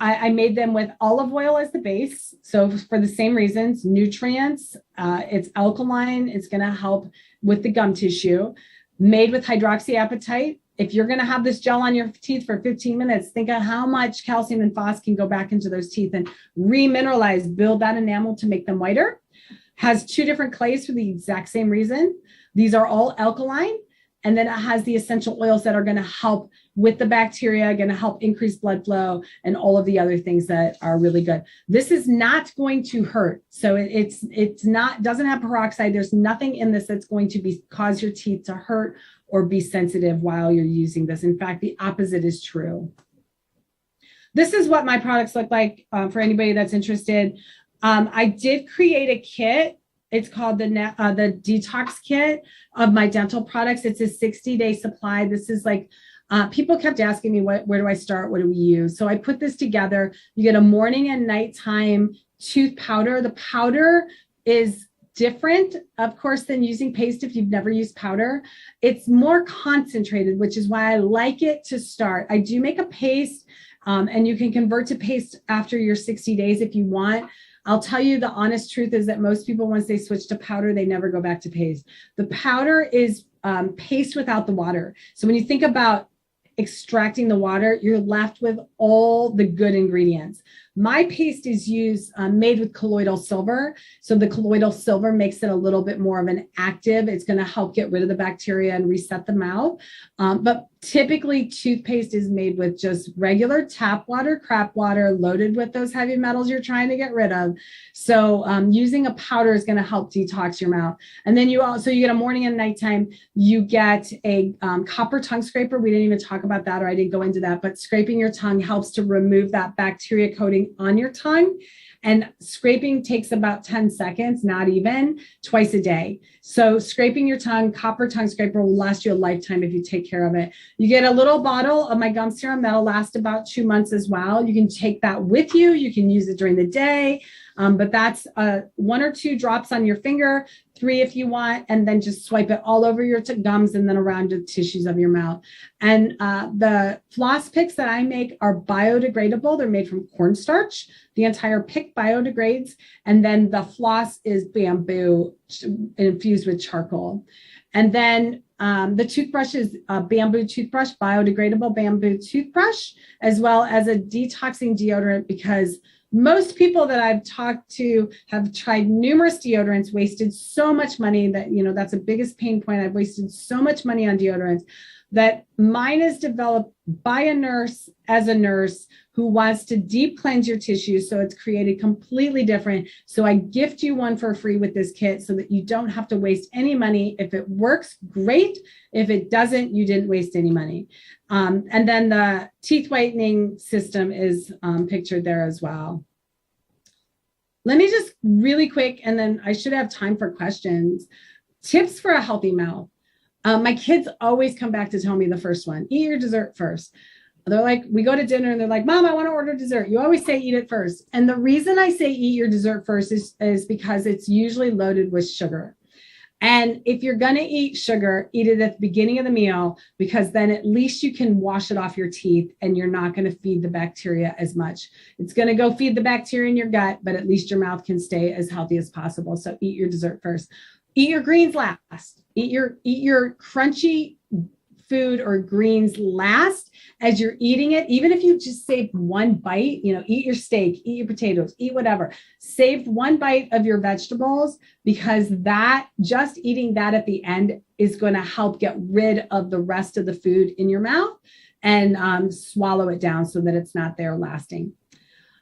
I made them with olive oil as the base. So for the same reasons, nutrients, it's alkaline. It's going to help with the gum tissue. Made with hydroxyapatite. If you're going to have this gel on your teeth for 15 minutes, think of how much calcium and phos can go back into those teeth and remineralize, build that enamel to make them whiter. Has 2 different clays for the exact same reason. These are all alkaline. And then it has the essential oils that are going to help with the bacteria, going to help increase blood flow, and all of the other things that are really good. This is not going to hurt. So it's not, doesn't have peroxide. There's nothing in this that's going to cause your teeth to hurt or be sensitive while you're using this. In fact, the opposite is true. This is what my products look like for anybody that's interested. I did create a kit. It's called the detox kit of my dental products. It's a 60-day supply. This is like, people kept asking me, where do I start? What do we use? So I put this together. You get a morning and nighttime tooth powder. The powder is different, of course, than using paste if you've never used powder. It's more concentrated, which is why I like it to start. I do make a paste, and you can convert to paste after your 60 days if you want. I'll tell you the honest truth is that most people, once they switch to powder, they never go back to paste. The powder is paste without the water. So when you think about extracting the water, you're left with all the good ingredients. My paste is made with colloidal silver. So the colloidal silver makes it a little bit more of an active. It's going to help get rid of the bacteria and reset the mouth. But typically toothpaste is made with just regular tap water, crap water, loaded with those heavy metals you're trying to get rid of. So using a powder is going to help detox your mouth. And then you get a morning and nighttime, you get a copper tongue scraper. We didn't even talk about that, or I didn't go into that, but scraping your tongue helps to remove that bacteria coating on your tongue. And scraping takes about 10 seconds, not even, twice a day. So scraping your tongue, copper tongue scraper will last you a lifetime if you take care of it. You get a little bottle of my gum serum that'll last about 2 months as well. You can take that with you. You can use it during the day. But that's 1 or 2 drops on your finger, 3 if you want, and then just swipe it all over your gums and then around the tissues of your mouth. And the floss picks that I make are biodegradable. They're made from cornstarch. The entire pick biodegrades. And then the floss is bamboo infused with charcoal. And then the toothbrush is a bamboo toothbrush, biodegradable bamboo toothbrush, as well as a detoxing deodorant, because most people that I've talked to have tried numerous deodorants, wasted so much money that, that's the biggest pain point. I've wasted so much money on deodorants that mine is developed by a nurse, as a nurse who wants to deep cleanse your tissues. So it's created completely different. So I gift you one for free with this kit so that you don't have to waste any money. If it works, great. If it doesn't, you didn't waste any money. And then the teeth whitening system is pictured there as well. Let me just really quick, and then I should have time for questions. Tips for a healthy mouth. My kids always come back to tell me the first one, eat your dessert first. They're like, we go to dinner and they're like, Mom, I want to order dessert. You always say eat it first. And the reason I say eat your dessert first is because it's usually loaded with sugar. And if you're going to eat sugar, eat it at the beginning of the meal, because then at least you can wash it off your teeth and you're not going to feed the bacteria as much. It's going to go feed the bacteria in your gut, but at least your mouth can stay as healthy as possible. So eat your dessert first. Eat your greens last. Eat your crunchy food or greens last as you're eating it. Even if you just saved one bite, eat your steak, eat your potatoes, eat whatever. Saved one bite of your vegetables, because that, just eating that at the end is going to help get rid of the rest of the food in your mouth and swallow it down so that it's not there lasting.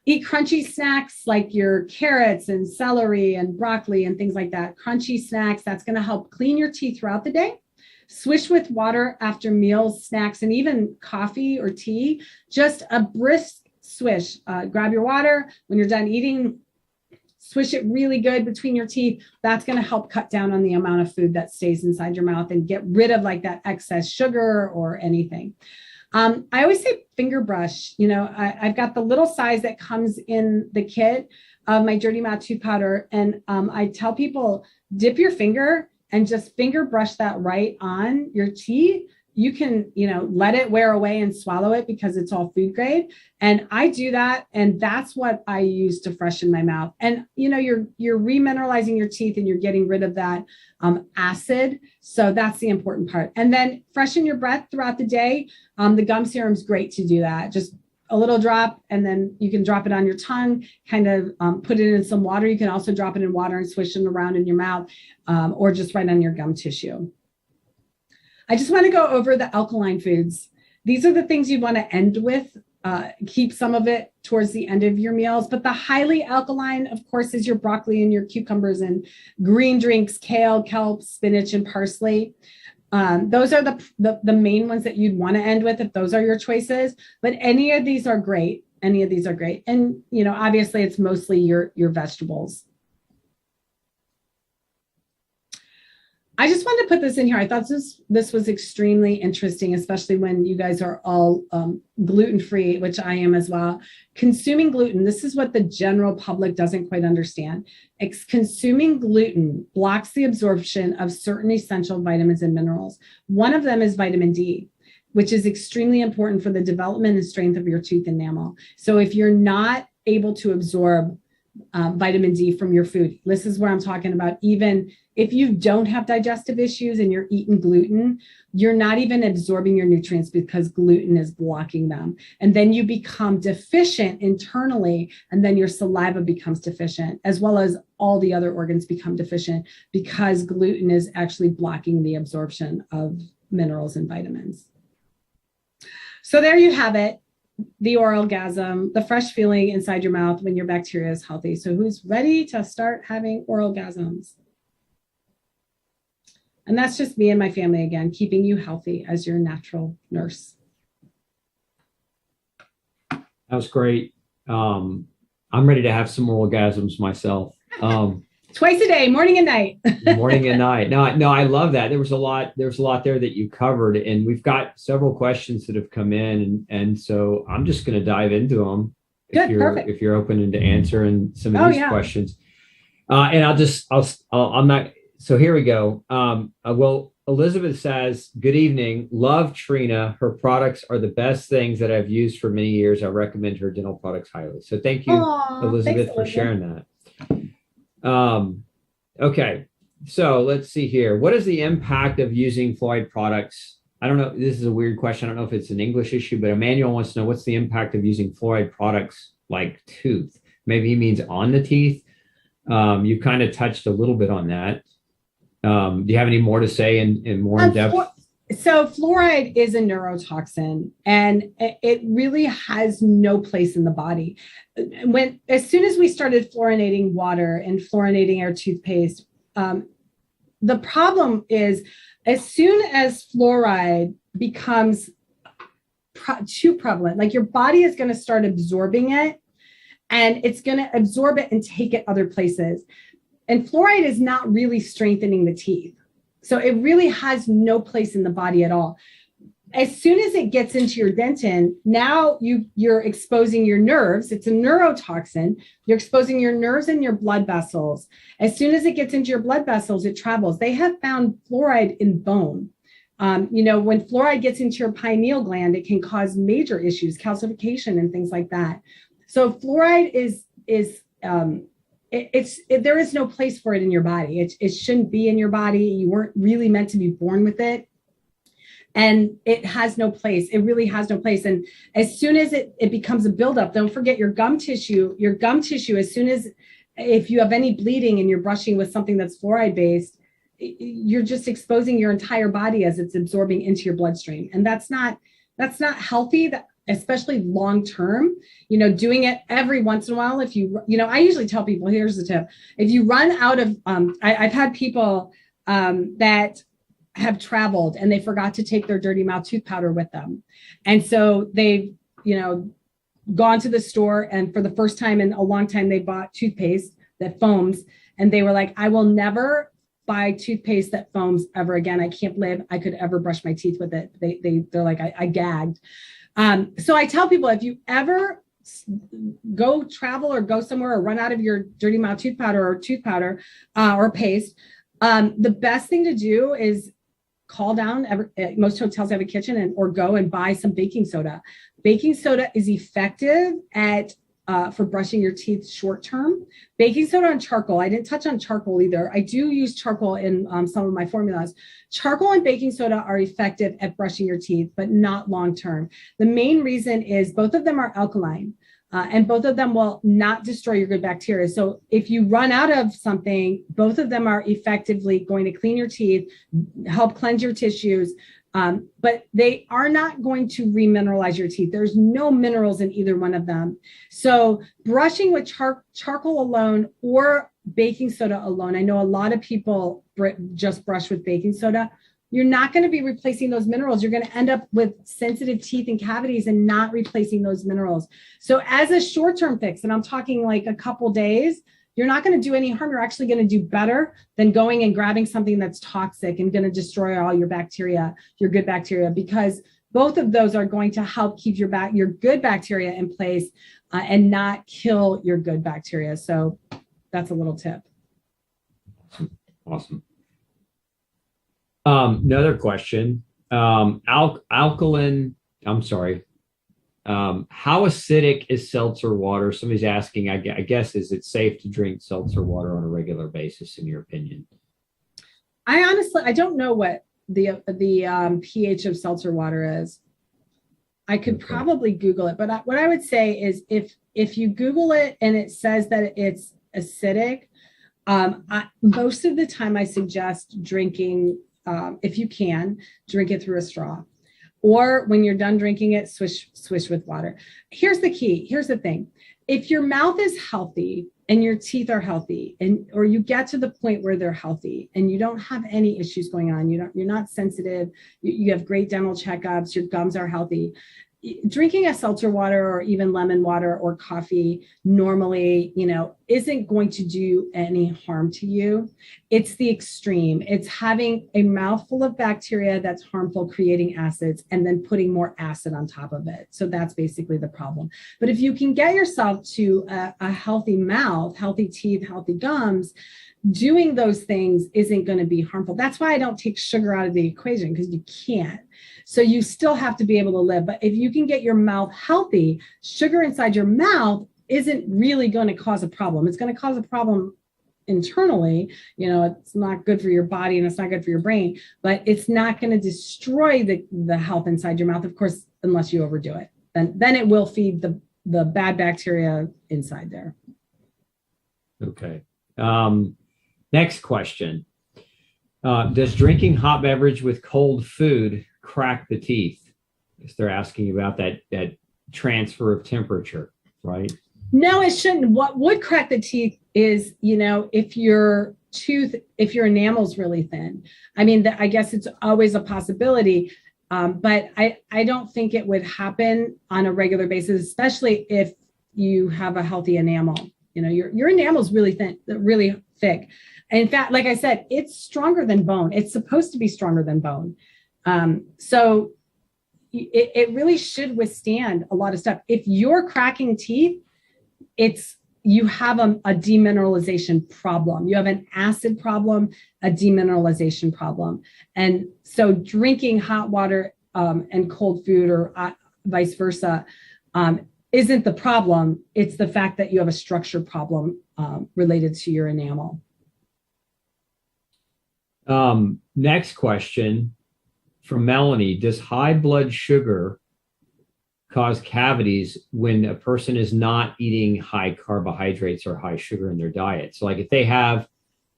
Eat crunchy snacks like your carrots and celery and broccoli and things like that. Crunchy snacks, that's going to help clean your teeth throughout the day. Swish with water after meals, snacks, and even coffee or tea. Just a brisk swish. Grab your water. When you're done eating, swish it really good between your teeth. That's going to help cut down on the amount of food that stays inside your mouth and get rid of like that excess sugar or anything. I always say finger brush. I've got the little size that comes in the kit of my Dirty Mouth tooth powder. And I tell people, dip your finger and just finger brush that right on your teeth. You can, let it wear away and swallow it because it's all food grade. And I do that. And that's what I use to freshen my mouth. And, you're remineralizing your teeth and you're getting rid of that acid. So that's the important part. And then freshen your breath throughout the day. The gum serum is great to do that. Just a little drop, and then you can drop it on your tongue, kind of put it in some water. You can also drop it in water and swish it around in your mouth, or just right on your gum tissue. I just want to go over the alkaline foods. These are the things you want to end with. Keep some of it towards the end of your meals. But the highly alkaline, of course, is your broccoli and your cucumbers and green drinks, kale, kelp, spinach, and parsley. Those are the main ones that you'd want to end with if those are your choices. But any of these are great. Any of these are great. And, obviously it's mostly your vegetables. I just wanted to put this in here. I thought this was extremely interesting, especially when you guys are all gluten-free, which I am as well. Consuming gluten, this is what the general public doesn't quite understand. Consuming gluten blocks the absorption of certain essential vitamins and minerals. One of them is vitamin D, which is extremely important for the development and strength of your tooth enamel. So if you're not able to absorb vitamin D from your food, this is where I'm talking about. Even if you don't have digestive issues and you're eating gluten, you're not even absorbing your nutrients because gluten is blocking them. And then you become deficient internally, and then your saliva becomes deficient, as well as all the other organs become deficient because gluten is actually blocking the absorption of minerals and vitamins. So there you have it. The oralgasm, the fresh feeling inside your mouth when your bacteria is healthy. So who's ready to start having oralgasms? And that's just me and my family again, keeping you healthy as your natural nurse. That was great. I'm ready to have some orgasms myself. Twice a day, morning and night. Morning and night. No, I love that. There was a lot there that you covered, and we've got several questions that have come in, and so I'm just going to dive into them. Good, perfect. If you're open to answering some of these questions, and I'm not. So here we go. Well, Elizabeth says, good evening. Love Trina. Her products are the best things that I've used for many years. I recommend her dental products highly. So thank you, Elizabeth, for sharing that. Okay. So let's see here. What is the impact of using fluoride products? I don't know. This is a weird question. I don't know if it's an English issue, but Emmanuel wants to know what's the impact of using fluoride products like tooth? Maybe he means on the teeth. You kind of touched a little bit on that. Do you have any more to say in more in depth? So fluoride is a neurotoxin, and it really has no place in the body. As soon as we started fluorinating water and fluorinating our toothpaste, the problem is as soon as fluoride becomes too prevalent, like your body is going to start absorbing it, and it's going to absorb it and take it other places. And fluoride is not really strengthening the teeth. So it really has no place in the body at all. As soon as it gets into your dentin, now you're exposing your nerves. It's a neurotoxin. You're exposing your nerves and your blood vessels. As soon as it gets into your blood vessels, it travels. They have found fluoride in bone. When fluoride gets into your pineal gland, it can cause major issues, calcification and things like that. So fluoride there is no place for it in your body. It shouldn't be in your body. You weren't really meant to be born with it. And it has no place. It really has no place. And as soon as it becomes a buildup, don't forget your gum tissue, as soon as, if you have any bleeding and you're brushing with something that's fluoride based, you're just exposing your entire body as it's absorbing into your bloodstream. And that's not healthy. Especially long-term, doing it every once in a while. If I usually tell people, here's the tip. If you run out of, I've had people that have traveled and they forgot to take their dirty mouth tooth powder with them. And so they've, gone to the store, and for the first time in a long time, they bought toothpaste that foams. And they were like, I will never buy toothpaste that foams ever again. I can't believe I could ever brush my teeth with it. They're like, I gagged. So I tell people, if you ever go travel or go somewhere or run out of your dirty mouth tooth powder or paste, the best thing to do is call down. Most hotels have a kitchen, or go and buy some baking soda. Baking soda is effective for brushing your teeth short term. Baking soda and charcoal. I didn't touch on charcoal either. I do use charcoal in some of my formulas. Charcoal and baking soda are effective at brushing your teeth, but not long term. The main reason is both of them are alkaline, and both of them will not destroy your good bacteria. So if you run out of something, both of them are effectively going to clean your teeth, help cleanse your tissues, but they are not going to remineralize your teeth. There's no minerals in either one of them. So brushing with charcoal alone or baking soda alone, I know a lot of people just brush with baking soda. You're not going to be replacing those minerals. You're going to end up with sensitive teeth and cavities and not replacing those minerals. So as a short-term fix, and I'm talking like a couple days, you're not going to do any harm. You're actually going to do better than going and grabbing something that's toxic and going to destroy all your bacteria, your good bacteria, because both of those are going to help keep your good bacteria in place and not kill your good bacteria. So that's a little tip. Awesome. Another question. Alkaline, I'm sorry. How acidic is seltzer water? Somebody's asking, I guess, is it safe to drink seltzer water on a regular basis, in your opinion? I don't know what the pH of seltzer water is. I could probably Google it, but what I would say is if you Google it and it says that it's acidic, most of the time I suggest drinking, if you can, drink it through a straw. Or when you're done drinking it, swish with water. Here's the key. Here's the thing. If your mouth is healthy and your teeth are healthy, or you get to the point where they're healthy and you don't have any issues going on, you're not sensitive, you have great dental checkups, your gums are healthy, drinking a seltzer water or even lemon water or coffee normally, isn't going to do any harm to you. It's the extreme. It's having a mouthful of bacteria that's harmful, creating acids, and then putting more acid on top of it. So that's basically the problem. But if you can get yourself to a healthy mouth, healthy teeth, healthy gums, doing those things isn't going to be harmful. That's why I don't take sugar out of the equation, because you can't. So you still have to be able to live. But if you can get your mouth healthy, sugar inside your mouth isn't really going to cause a problem. It's going to cause a problem internally. It's not good for your body and it's not good for your brain, but it's not going to destroy the health inside your mouth, of course, unless you overdo it. Then it will feed the bad bacteria inside there. Okay. Next question. Does drinking hot beverage with cold food crack the teeth? If they're asking about that transfer of temperature, right? No, it shouldn't. What would crack the teeth is, if your enamel's really thin. I mean, I guess it's always a possibility, but I don't think it would happen on a regular basis, especially if you have a healthy enamel. Your enamel's really thin, really thick. In fact, like I said, it's stronger than bone. It's supposed to be stronger than bone. So it really should withstand a lot of stuff. If you're cracking teeth, you have a demineralization problem. You have an acid problem, a demineralization problem. And so drinking hot water and cold food, or vice versa, isn't the problem. It's the fact that you have a structure problem related to your enamel. Next question from Melanie. Does high blood sugar cause cavities when a person is not eating high carbohydrates or high sugar in their diet? So like if they have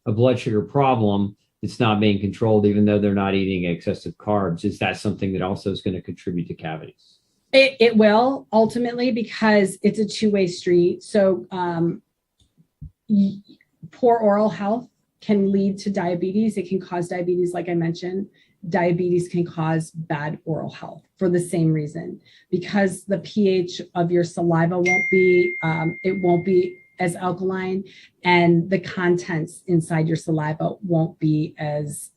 a blood sugar problem, it's not being controlled, even though they're not eating excessive carbs, is that something that also is going to contribute to cavities? It will ultimately, because it's a two-way street. So poor oral health can lead to diabetes. It can cause diabetes, like I mentioned. Diabetes can cause bad oral health for the same reason, because the pH of your saliva won't be as alkaline, and the contents inside your saliva won't be as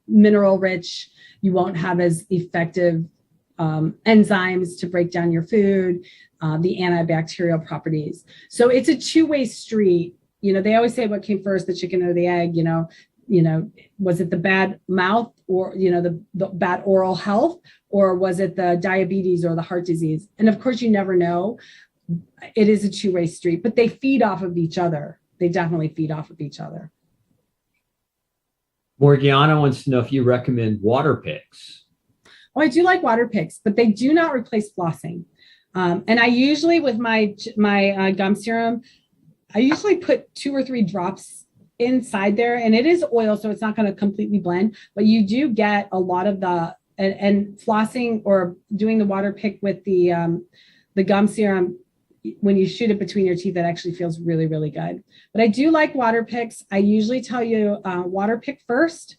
mineral rich. You won't have as effective enzymes to break down your food, the antibacterial properties. So it's a two-way street. They always say, what came first, the chicken or the egg? Was it the bad mouth, or, the bad oral health, or was it the diabetes or the heart disease? And of course, you never know. It is a two-way street, but they feed off of each other. They definitely feed off of each other. Morgiana wants to know if you recommend water picks. Oh, I do like water picks, but they do not replace flossing. And I usually, with my gum serum, I usually put 2 or 3 drops inside there, and it is oil, so it's not going to completely blend, but you do get a lot of and flossing or doing the water pick with the gum serum. When you shoot it between your teeth, that actually feels really, really good. But I do like water picks. I usually tell you water pick first.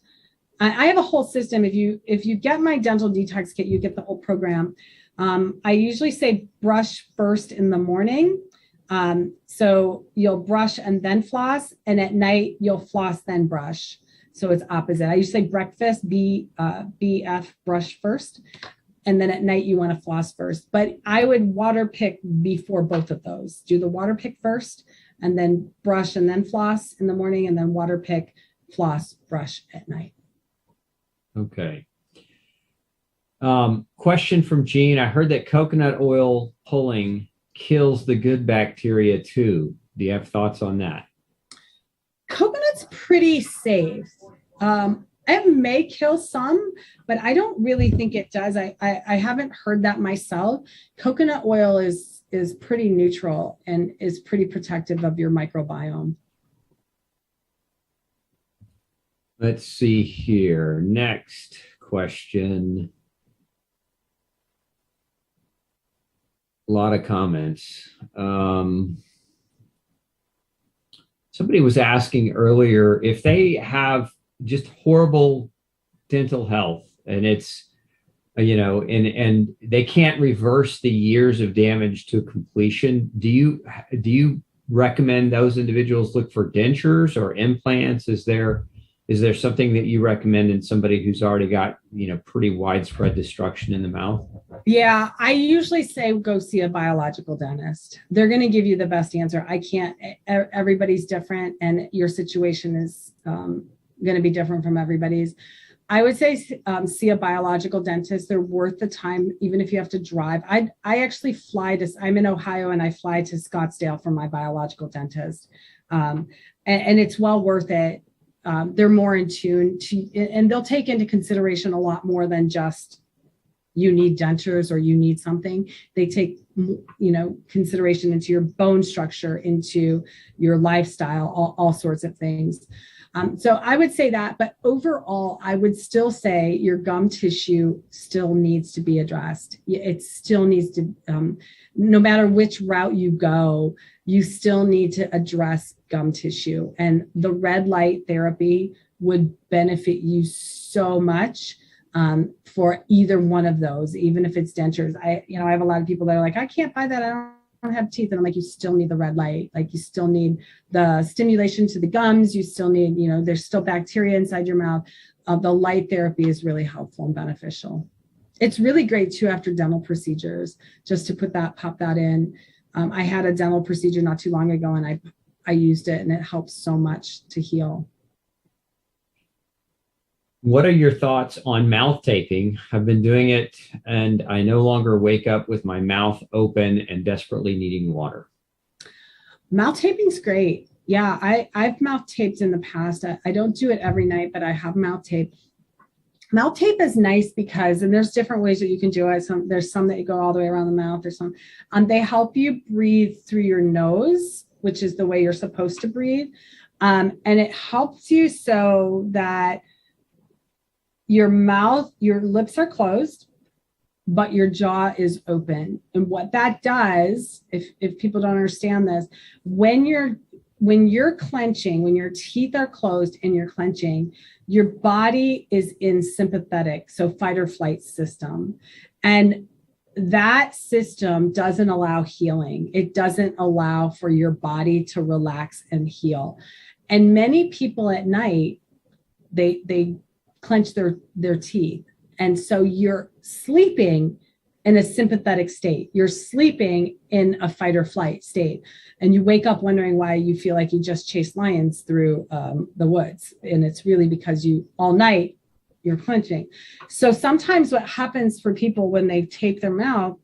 I have a whole system. If you get my dental detox kit, you get the whole program. I usually say brush first in the morning. So you'll brush and then floss, and at night you'll floss then brush. So it's opposite. I usually say breakfast, BF, brush first, and then at night you want to floss first. But I would water pick before both of those. Do the water pick first, and then brush and then floss in the morning, and then water pick, floss, brush at night. Okay. Question from Jean. I heard that coconut oil pulling kills the good bacteria too. Do you have thoughts on that? Coconut's pretty safe. It may kill some, but I don't really think it does. I haven't heard that myself. Coconut oil is pretty neutral and is pretty protective of your microbiome. Let's see here. Next question. A lot of comments. Somebody was asking earlier if they have just horrible dental health and it's, and they can't reverse the years of damage to completion. Do you recommend those individuals look for dentures or implants? Is there something that you recommend in somebody who's already got, pretty widespread destruction in the mouth? Yeah, I usually say go see a biological dentist. They're going to give you the best answer. I can't, everybody's different and your situation is going to be different from everybody's. I would say see a biological dentist. They're worth the time, even if you have to drive. I actually I'm in Ohio and I fly to Scottsdale for my biological dentist. And it's well worth it. They're more in tune and they'll take into consideration a lot more than just you need dentures or you need something. They take, consideration into your bone structure, into your lifestyle, all sorts of things. So I would say that, but overall, I would still say your gum tissue still needs to be addressed. It still needs to, no matter which route you go, you still need to address gum tissue. And the red light therapy would benefit you so much for either one of those, even if it's dentures. I have a lot of people that are like, I can't buy that. I don't have teeth. And I'm like, you still need the red light. Like you still need the stimulation to the gums. You still need, there's still bacteria inside your mouth. The light therapy is really helpful and beneficial. It's really great too after dental procedures, just to pop that in. I had a dental procedure not too long ago and I used it and it helps so much to heal. What are your thoughts on mouth taping? I've been doing it and I no longer wake up with my mouth open and desperately needing water. Mouth taping's great. Yeah, I've mouth taped in the past. I don't do it every night, but I have mouth tape. Mouth tape is nice because, and there's different ways that you can do it. There's some that you go all the way around the mouth. There's some, they help you breathe through your nose, which is the way you're supposed to breathe. And it helps you so that your lips are closed, but your jaw is open. And what that does, if people don't understand this, when you're clenching, when your teeth are closed and you're clenching, your body is in sympathetic, so fight or flight system. And that system doesn't allow healing. It doesn't allow for your body to relax and heal. And many people at night, they clench their teeth. And so you're sleeping in a sympathetic state. You're sleeping in a fight or flight state. And you wake up wondering why you feel like you just chased lions through the woods. And it's really because all night you're clenching. So sometimes what happens for people when they tape their mouth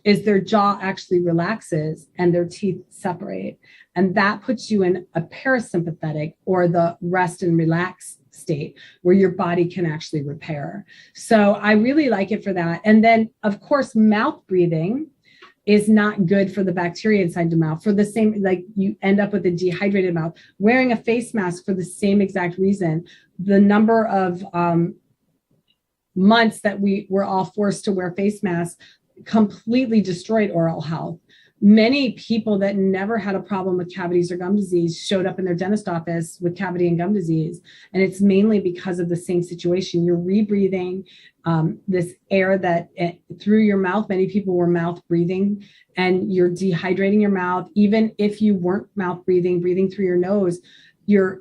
is their jaw actually relaxes and their teeth separate. And that puts you in a parasympathetic or the rest and relax state where your body can actually repair. So I really like it for that. And then of course, mouth breathing is not good for the bacteria inside the mouth for the same, like you end up with a dehydrated mouth. Wearing a face mask for the same exact reason. The number of months that we were all forced to wear face masks completely destroyed oral health. many people that never had a problem with cavities or gum disease showed up in their dentist office with cavity and gum disease. And it's mainly because of the same situation. You're rebreathing this air that through your mouth. Many people were mouth breathing, and you're dehydrating your mouth. Even if you weren't mouth breathing through your nose, you're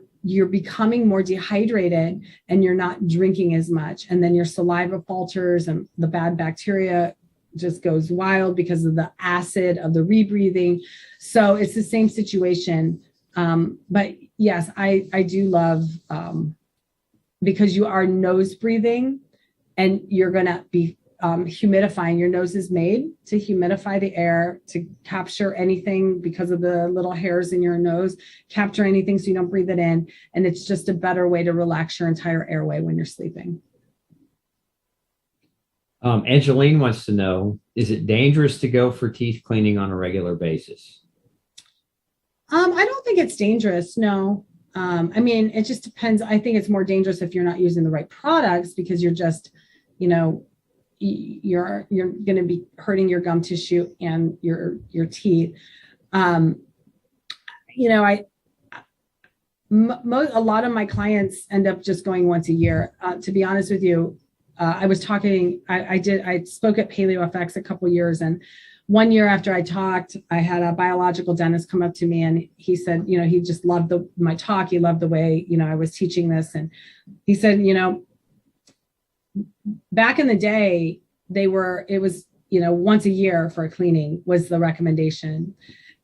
becoming more dehydrated and you're not drinking as much. And then your saliva falters and the bad bacteria just goes wild because of the acid of the rebreathing. So it's the same situation. But yes, I do love, because you are nose breathing and you're going to be humidifying. Your nose is made to humidify the air, to capture anything because of the little hairs in your nose, capture anything so you don't breathe it in. And it's just a better way to relax your entire airway when you're sleeping. Angeline wants to know, is it dangerous to go for teeth cleaning on a regular basis? I don't think it's dangerous. No. I mean, it just depends. I think it's more dangerous if you're not using the right products, because you're just, you're going to be hurting your gum tissue and your teeth. A lot of my clients end up just going once a year. To be honest with you, I spoke at PaleoFX a couple years, and 1 year after I talked, I had a biological dentist come up to me, and he said, he just loved my talk. He loved the way, I was teaching this. And he said, back in the day, it was once a year for a cleaning was the recommendation.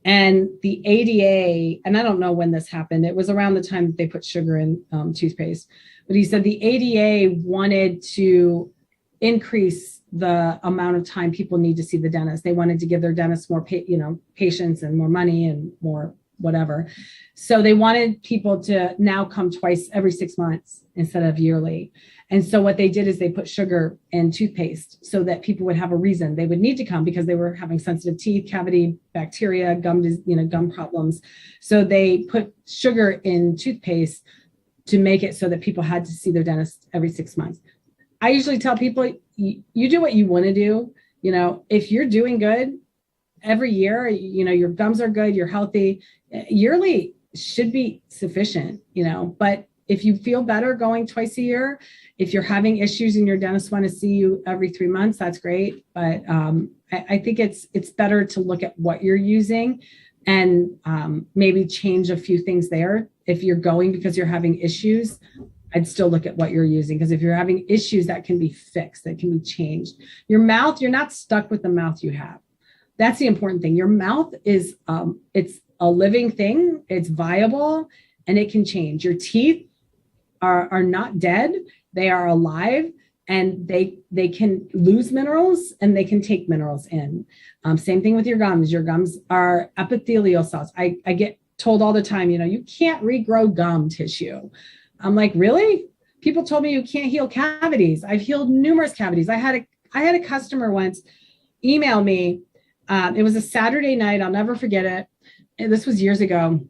And the ADA, and I don't know when this happened, it was around the time that they put sugar in toothpaste, but he said the ADA wanted to increase the amount of time people need to see the dentist. They wanted to give their dentists more, patience and more money and more whatever. So they wanted people to now come twice every 6 months instead of yearly. And so what they did is they put sugar in toothpaste so that people would have a reason. They would need to come because they were having sensitive teeth, cavity, bacteria, gum problems. So they put sugar in toothpaste to make it so that people had to see their dentist every 6 months. I usually tell people, you do what you want to do. If you're doing good every year, your gums are good, you're healthy, yearly should be sufficient, but if you feel better going twice a year, if you're having issues and your dentist want to see you every 3 months, that's great. But I think it's better to look at what you're using and maybe change a few things there. If you're going because you're having issues, I'd still look at what you're using, because if you're having issues, that can be fixed, that can be changed. Your mouth, you're not stuck with the mouth you have. That's the important thing. Your mouth is, it's a living thing, it's viable, and it can change. Your teeth are not dead, they are alive, and they can lose minerals and they can take minerals in. Same thing with your gums. Your gums are epithelial cells. I get told all the time, you can't regrow gum tissue. I'm like, really? People told me you can't heal cavities. I've healed numerous cavities. I had a customer once email me. It was a Saturday night. I'll never forget it. And this was years ago.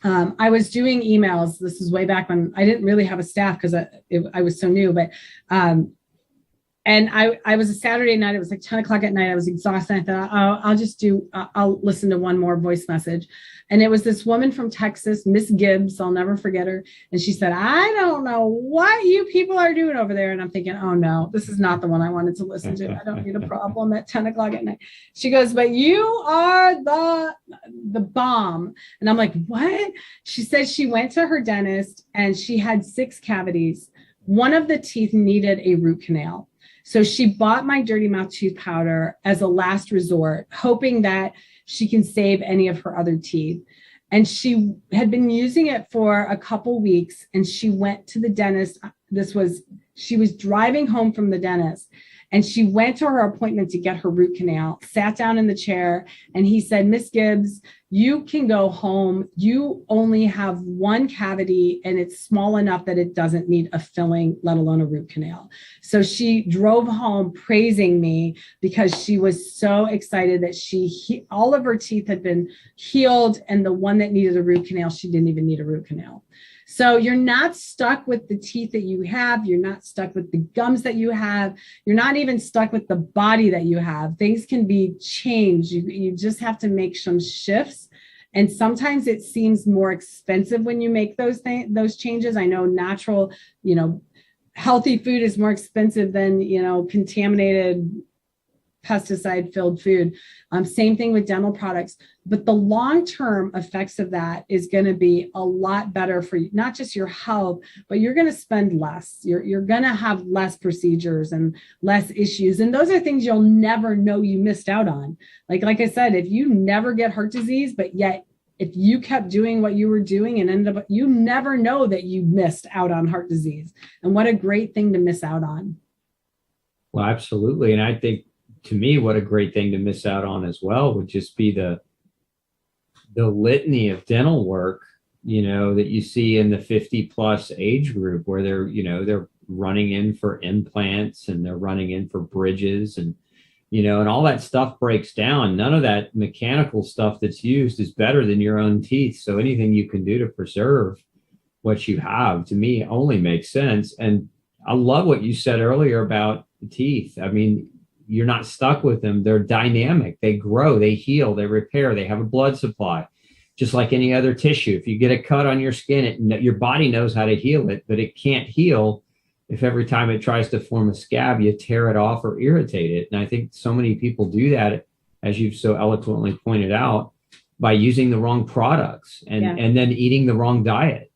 I was doing emails. This is way back when I didn't really have a staff because I was so new. But and I was a Saturday night. It was like 10 o'clock at night. I was exhausted. I thought, I'll listen to one more voice message. And it was this woman from Texas, Miss Gibbs. I'll never forget her. And she said, I don't know what you people are doing over there. And I'm thinking, oh no, this is not the one I wanted to listen to. I don't need a problem at 10 o'clock at night. She goes, but you are the bomb. And I'm like, what? She said she went to her dentist and she had 6 cavities. One of the teeth needed a root canal. So she bought my Dirty Mouth tooth powder as a last resort, hoping that she can save any of her other teeth. And she had been using it for a couple weeks, and she went to the dentist. She was driving home from the dentist, and she went to her appointment to get her root canal, sat down in the chair, and he said, Miss Gibbs, you can go home. You only have 1 cavity, and it's small enough that it doesn't need a filling, let alone a root canal. So she drove home praising me because she was so excited that all of her teeth had been healed, and the one that needed a root canal, she didn't even need a root canal. So you're not stuck with the teeth that you have. You're not stuck with the gums that you have. You're not even stuck with the body that you have. Things can be changed. You just have to make some shifts. And sometimes it seems more expensive when you make those changes. I know natural, healthy food is more expensive than, contaminated pesticide filled food. Same thing with dental products, but the long-term effects of that is going to be a lot better for you, not just your health, but you're going to spend less. You're going to have less procedures and less issues. And those are things you'll never know you missed out on. Like I said, if you never get heart disease, but yet if you kept doing what you were doing and ended up, you never know that you missed out on heart disease. And what a great thing to miss out on. Well, absolutely. And I think, to me, what a great thing to miss out on as well would just be the litany of dental work, that you see in the 50 plus age group, where they're running in for implants and they're running in for bridges and all that stuff breaks down. None of that mechanical stuff that's used is better than your own teeth. So anything you can do to preserve what you have, to me, only makes sense. And I love what you said earlier about the teeth. I mean, you're not stuck with them. They're dynamic. They grow, they heal, they repair, they have a blood supply, just like any other tissue. If you get a cut on your skin, your body knows how to heal it, but it can't heal if every time it tries to form a scab, you tear it off or irritate it. And I think so many people do that, as you've so eloquently pointed out, by using the wrong products and then eating the wrong diet.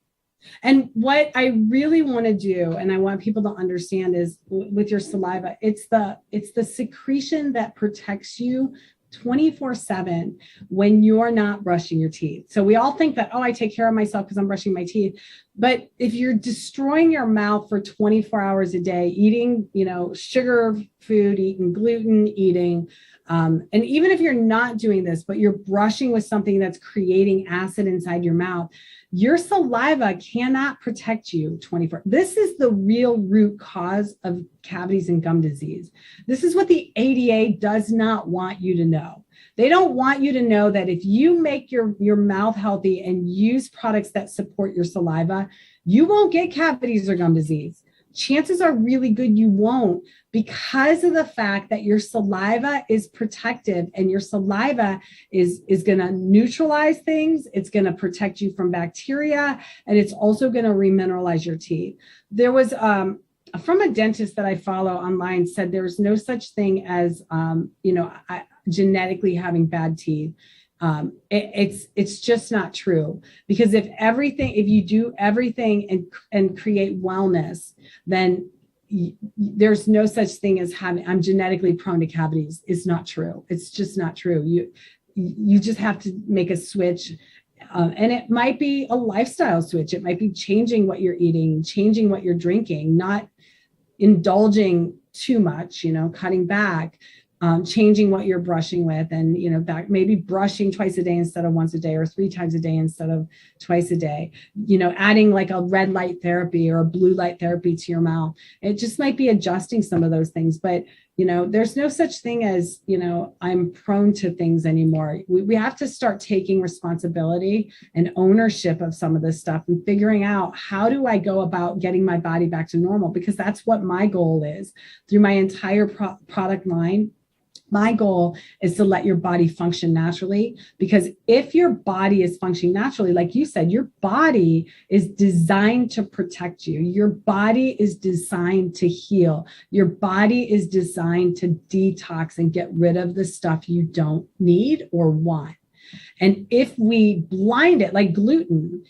And what I really want to do, and I want people to understand, is with your saliva, it's the secretion that protects you 24/7 when you're not brushing your teeth. So we all think that, I take care of myself because I'm brushing my teeth. But if you're destroying your mouth for 24 hours a day, eating, sugar food, eating gluten, eating, and even if you're not doing this, but you're brushing with something that's creating acid inside your mouth, your saliva cannot protect you 24. This is the real root cause of cavities and gum disease. This is what the ADA does not want you to know. They don't want you to know that if you make your mouth healthy and use products that support your saliva, you won't get cavities or gum disease. Chances are really good you won't, because of the fact that your saliva is protective, and your saliva is going to neutralize things. It's going to protect you from bacteria, and it's also going to remineralize your teeth. There was from a dentist that I follow online said there's no such thing as genetically having bad teeth. It's just not true, because if you do everything and create wellness, then there's no such thing as I'm genetically prone to cavities. It's not true. It's just not true. You just have to make a switch. And it might be a lifestyle switch. It might be changing what you're eating, changing what you're drinking, not indulging too much, cutting back. Changing what you're brushing with, and maybe brushing twice a day instead of once a day, or 3 times a day instead of twice a day. Adding like a red light therapy or a blue light therapy to your mouth. It just might be adjusting some of those things, but there's no such thing as I'm prone to things anymore. We have to start taking responsibility and ownership of some of this stuff and figuring out, how do I go about getting my body back to normal? Because that's what my goal is through my entire product line. My goal is to let your body function naturally, because if your body is functioning naturally, like you said, your body is designed to protect you. Your body is designed to heal. Your body is designed to detox and get rid of the stuff you don't need or want. And if we blind it, like gluten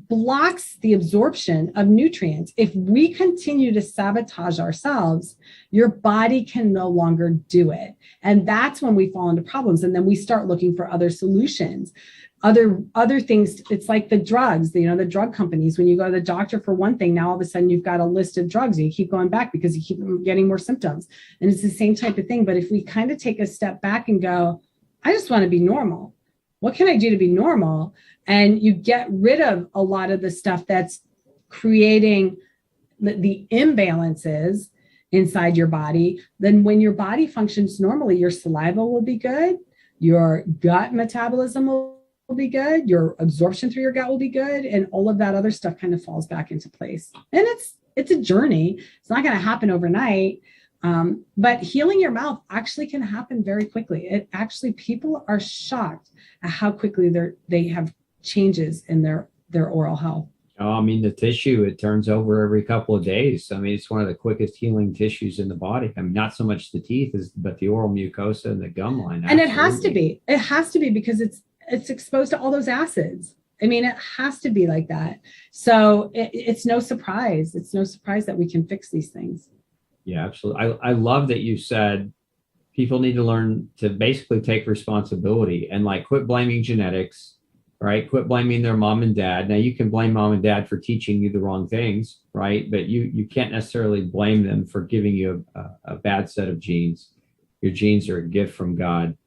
blocks the absorption of nutrients. If we continue to sabotage ourselves, your body can no longer do it. And that's when we fall into problems. And then we start looking for other solutions, other things. It's like the drugs, the drug companies. When you go to the doctor for one thing, now all of a sudden you've got a list of drugs and you keep going back because you keep getting more symptoms. And it's the same type of thing. But if we kind of take a step back and go, I just want to be normal. What can I do to be normal? And you get rid of a lot of the stuff that's creating the imbalances inside your body. Then when your body functions normally, your saliva will be good, your gut metabolism will will be good, your absorption through your gut will be good, and all of that other stuff kind of falls back into place. And it's a journey. It's not going to happen overnight. But healing your mouth actually can happen very quickly. It actually, people are shocked at how quickly they have changes in their oral health. Oh, I mean, the tissue, it turns over every couple of days. I mean, it's one of the quickest healing tissues in the body. I mean, not so much the teeth, but the oral mucosa and the gum line. And it has to be. It has to be because it's exposed to all those acids. I mean, it has to be like that. So it's no surprise. It's no surprise that we can fix these things. Yeah, absolutely. I love that you said people need to learn to basically take responsibility and like quit blaming genetics, right? Quit blaming their mom and dad. Now you can blame mom and dad for teaching you the wrong things, right? But you can't necessarily blame them for giving you a bad set of genes. Your genes are a gift from God.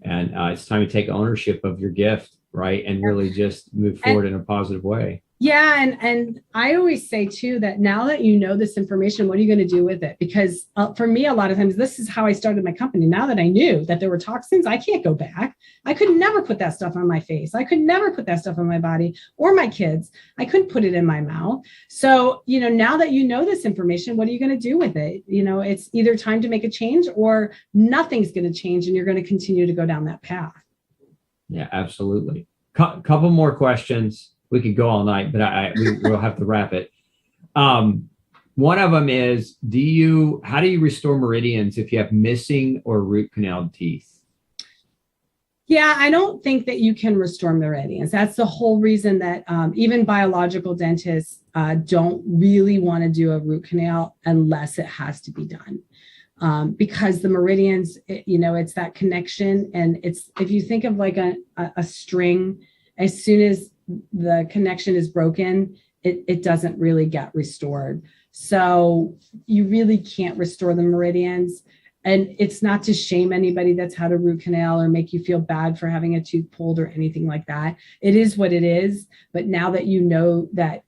And it's time to take ownership of your gift, right? And really just move forward in a positive way. Yeah. And I always say too, that now that you know this information, what are you going to do with it? Because for me, a lot of times, this is how I started my company. Now that I knew that there were toxins, I can't go back. I could never put that stuff on my face. I could never put that stuff on my body or my kids. I couldn't put it in my mouth. So, now that you know this information, what are you going to do with it? It's either time to make a change or nothing's going to change and you're going to continue to go down that path. Yeah, absolutely. Couple more questions. We could go all night, but we'll have to wrap it. One of them is, how do you restore meridians if you have missing or root canal teeth? Yeah, I don't think that you can restore meridians. That's the whole reason that even biological dentists don't really want to do a root canal unless it has to be done. Because the meridians, it's that connection. And if you think of like a string, as soon as the connection is broken, it doesn't really get restored. So you really can't restore the meridians. And it's not to shame anybody that's had a root canal or make you feel bad for having a tooth pulled or anything like that. It is what it is. But now that you know that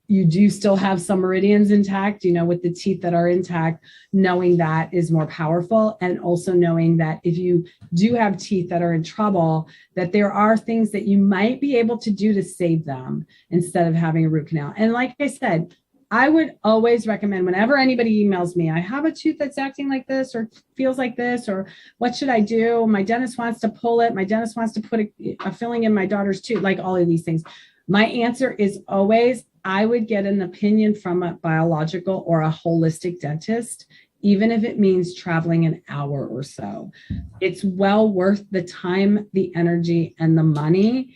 you do still have some meridians intact, with the teeth that are intact, knowing that is more powerful. And also knowing that if you do have teeth that are in trouble, that there are things that you might be able to do to save them instead of having a root canal. And like I said, I would always recommend whenever anybody emails me, I have a tooth that's acting like this or feels like this, or what should I do? My dentist wants to pull it. My dentist wants to put a filling in my daughter's tooth, like all of these things. My answer is always, I would get an opinion from a biological or a holistic dentist, even if it means traveling an hour or so. It's well worth the time, the energy, and the money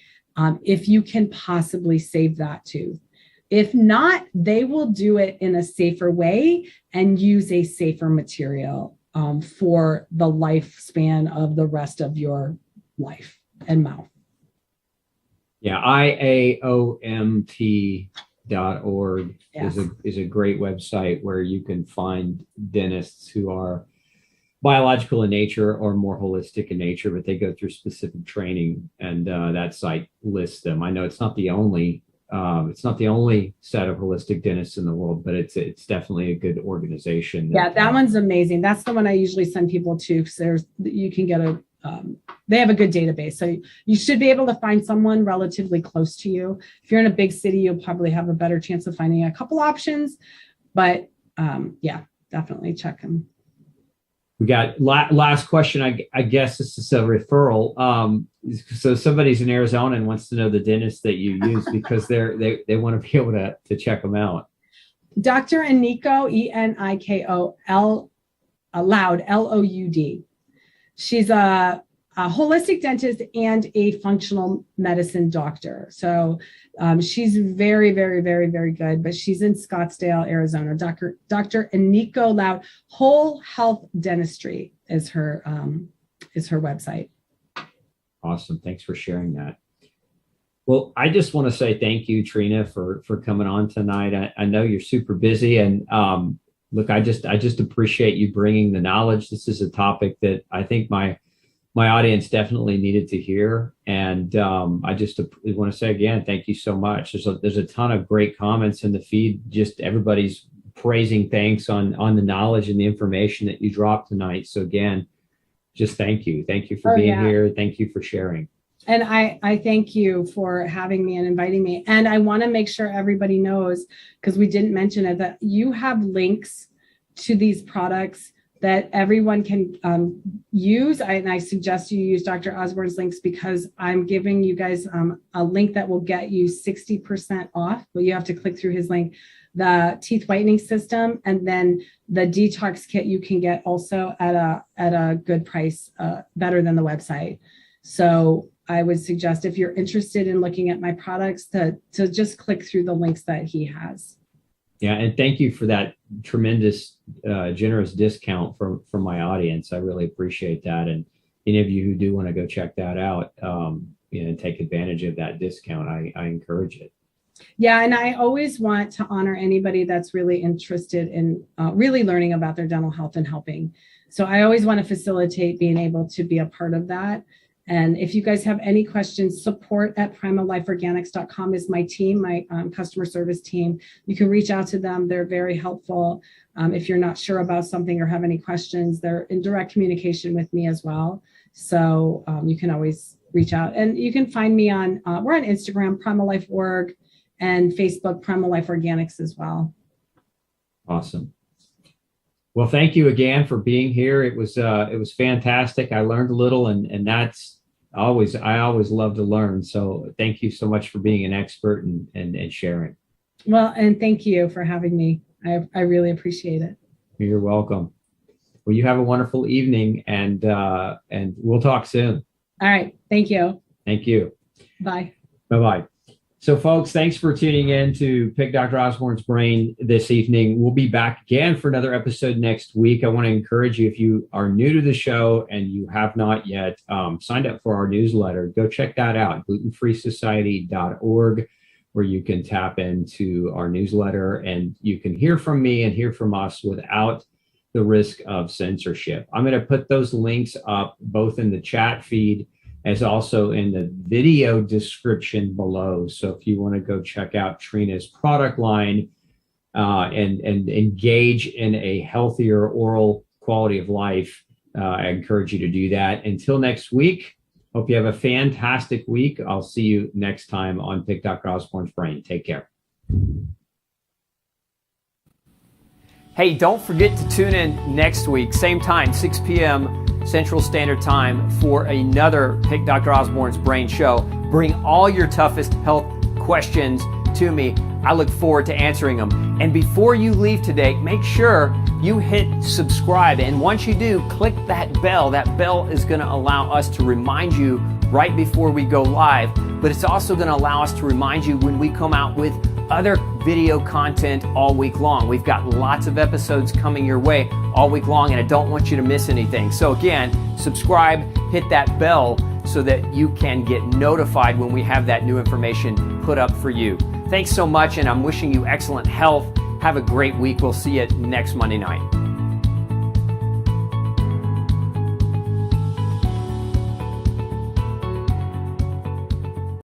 if you can possibly save that tooth. If not, they will do it in a safer way and use a safer material for the lifespan of the rest of your life and mouth. Yeah, IAOMT.org yes. is a great website where you can find dentists who are biological in nature or more holistic in nature, but they go through specific training, and that site lists them. I know it's not the only set of holistic dentists in the world, but it's definitely a good organization. Yeah, that one's amazing. That's the one I usually send people to, because you can get they have a good database. So you should be able to find someone relatively close to you. If you're in a big city, you'll probably have a better chance of finding a couple options, but yeah, definitely check them. We got last question. I guess this is a referral. So somebody's in Arizona and wants to know the dentist that you use because they want to be able to check them out. Dr. Eniko, Eniko, Loud, Loud. She's a holistic dentist and a functional medicine doctor. So she's very, very, very, very good, but she's in Scottsdale, Arizona. Dr. Eniko Loud. Whole Health Dentistry is her website. Awesome. Thanks for sharing that. Well, I just want to say thank you, Trina, for coming on tonight. I know you're super busy, and look, I just appreciate you bringing the knowledge. This is a topic that I think my audience definitely needed to hear. And I just want to say again, thank you so much. There's a ton of great comments in the feed. Just everybody's praising thanks on the knowledge and the information that you dropped tonight. So again, just thank you. Thank you for being here. Thank you for sharing. And I thank you for having me and inviting me. And I want to make sure everybody knows, because we didn't mention it, that you have links to these products that everyone can use. And I suggest you use Dr. Osborne's links, because I'm giving you guys a link that will get you 60% off, but you have to click through his link. The teeth whitening system, and then the detox kit you can get also at a good price, better than the website. So I would suggest, if you're interested in looking at my products, to just click through the links that he has. Yeah, and thank you for that tremendous, generous discount from my audience. I really appreciate that. And any of you who do want to go check that out, and take advantage of that discount, I encourage it. Yeah, and I always want to honor anybody that's really interested in really learning about their dental health and helping. So I always want to facilitate being able to be a part of that. And if you guys have any questions, support@primallifeorganics.com is my team, my customer service team. You can reach out to them. They're very helpful. If you're not sure about something or have any questions, they're in direct communication with me as well. So you can always reach out. And you can find me on, we're on Instagram, Primal Life Org, and Facebook, Primal Life Organics as well. Awesome. Well, thank you again for being here. It was fantastic. I learned a little, and I always love to learn. So thank you so much for being an expert and sharing. Well, and thank you for having me. I really appreciate it. You're welcome. Well, you have a wonderful evening, and we'll talk soon. All right. Thank you. Thank you. Bye. Bye-bye. So, folks, thanks for tuning in to Pick Dr. Osborne's Brain this evening. We'll be back again for another episode next week. I want to encourage you, if you are new to the show and you have not yet signed up for our newsletter, go check that out, glutenfreesociety.org, where you can tap into our newsletter and you can hear from me and hear from us without the risk of censorship. I'm going to put those links up both in the chat feed as also in the video description below. So if you want to go check out Trina's product line and engage in a healthier oral quality of life, I encourage you to do that. Until next week, hope you have a fantastic week. I'll see you next time on Pick Dr. Osborne's Brain. Take care. Hey, don't forget to tune in next week, same time, 6 p.m. Central Standard Time, for another Pick Dr. Osborne's Brain show. Bring all your toughest health questions to me. I look forward to answering them. And before you leave today, make sure you hit subscribe. And once you do, click that bell. That bell is going to allow us to remind you right before we go live, but it's also going to allow us to remind you when we come out with other video content all week long. We've got lots of episodes coming your way all week long, and I don't want you to miss anything. So again, subscribe, hit that bell so that you can get notified when we have that new information put up for you. Thanks so much, and I'm wishing you excellent health. Have a great week. We'll see you next Monday night.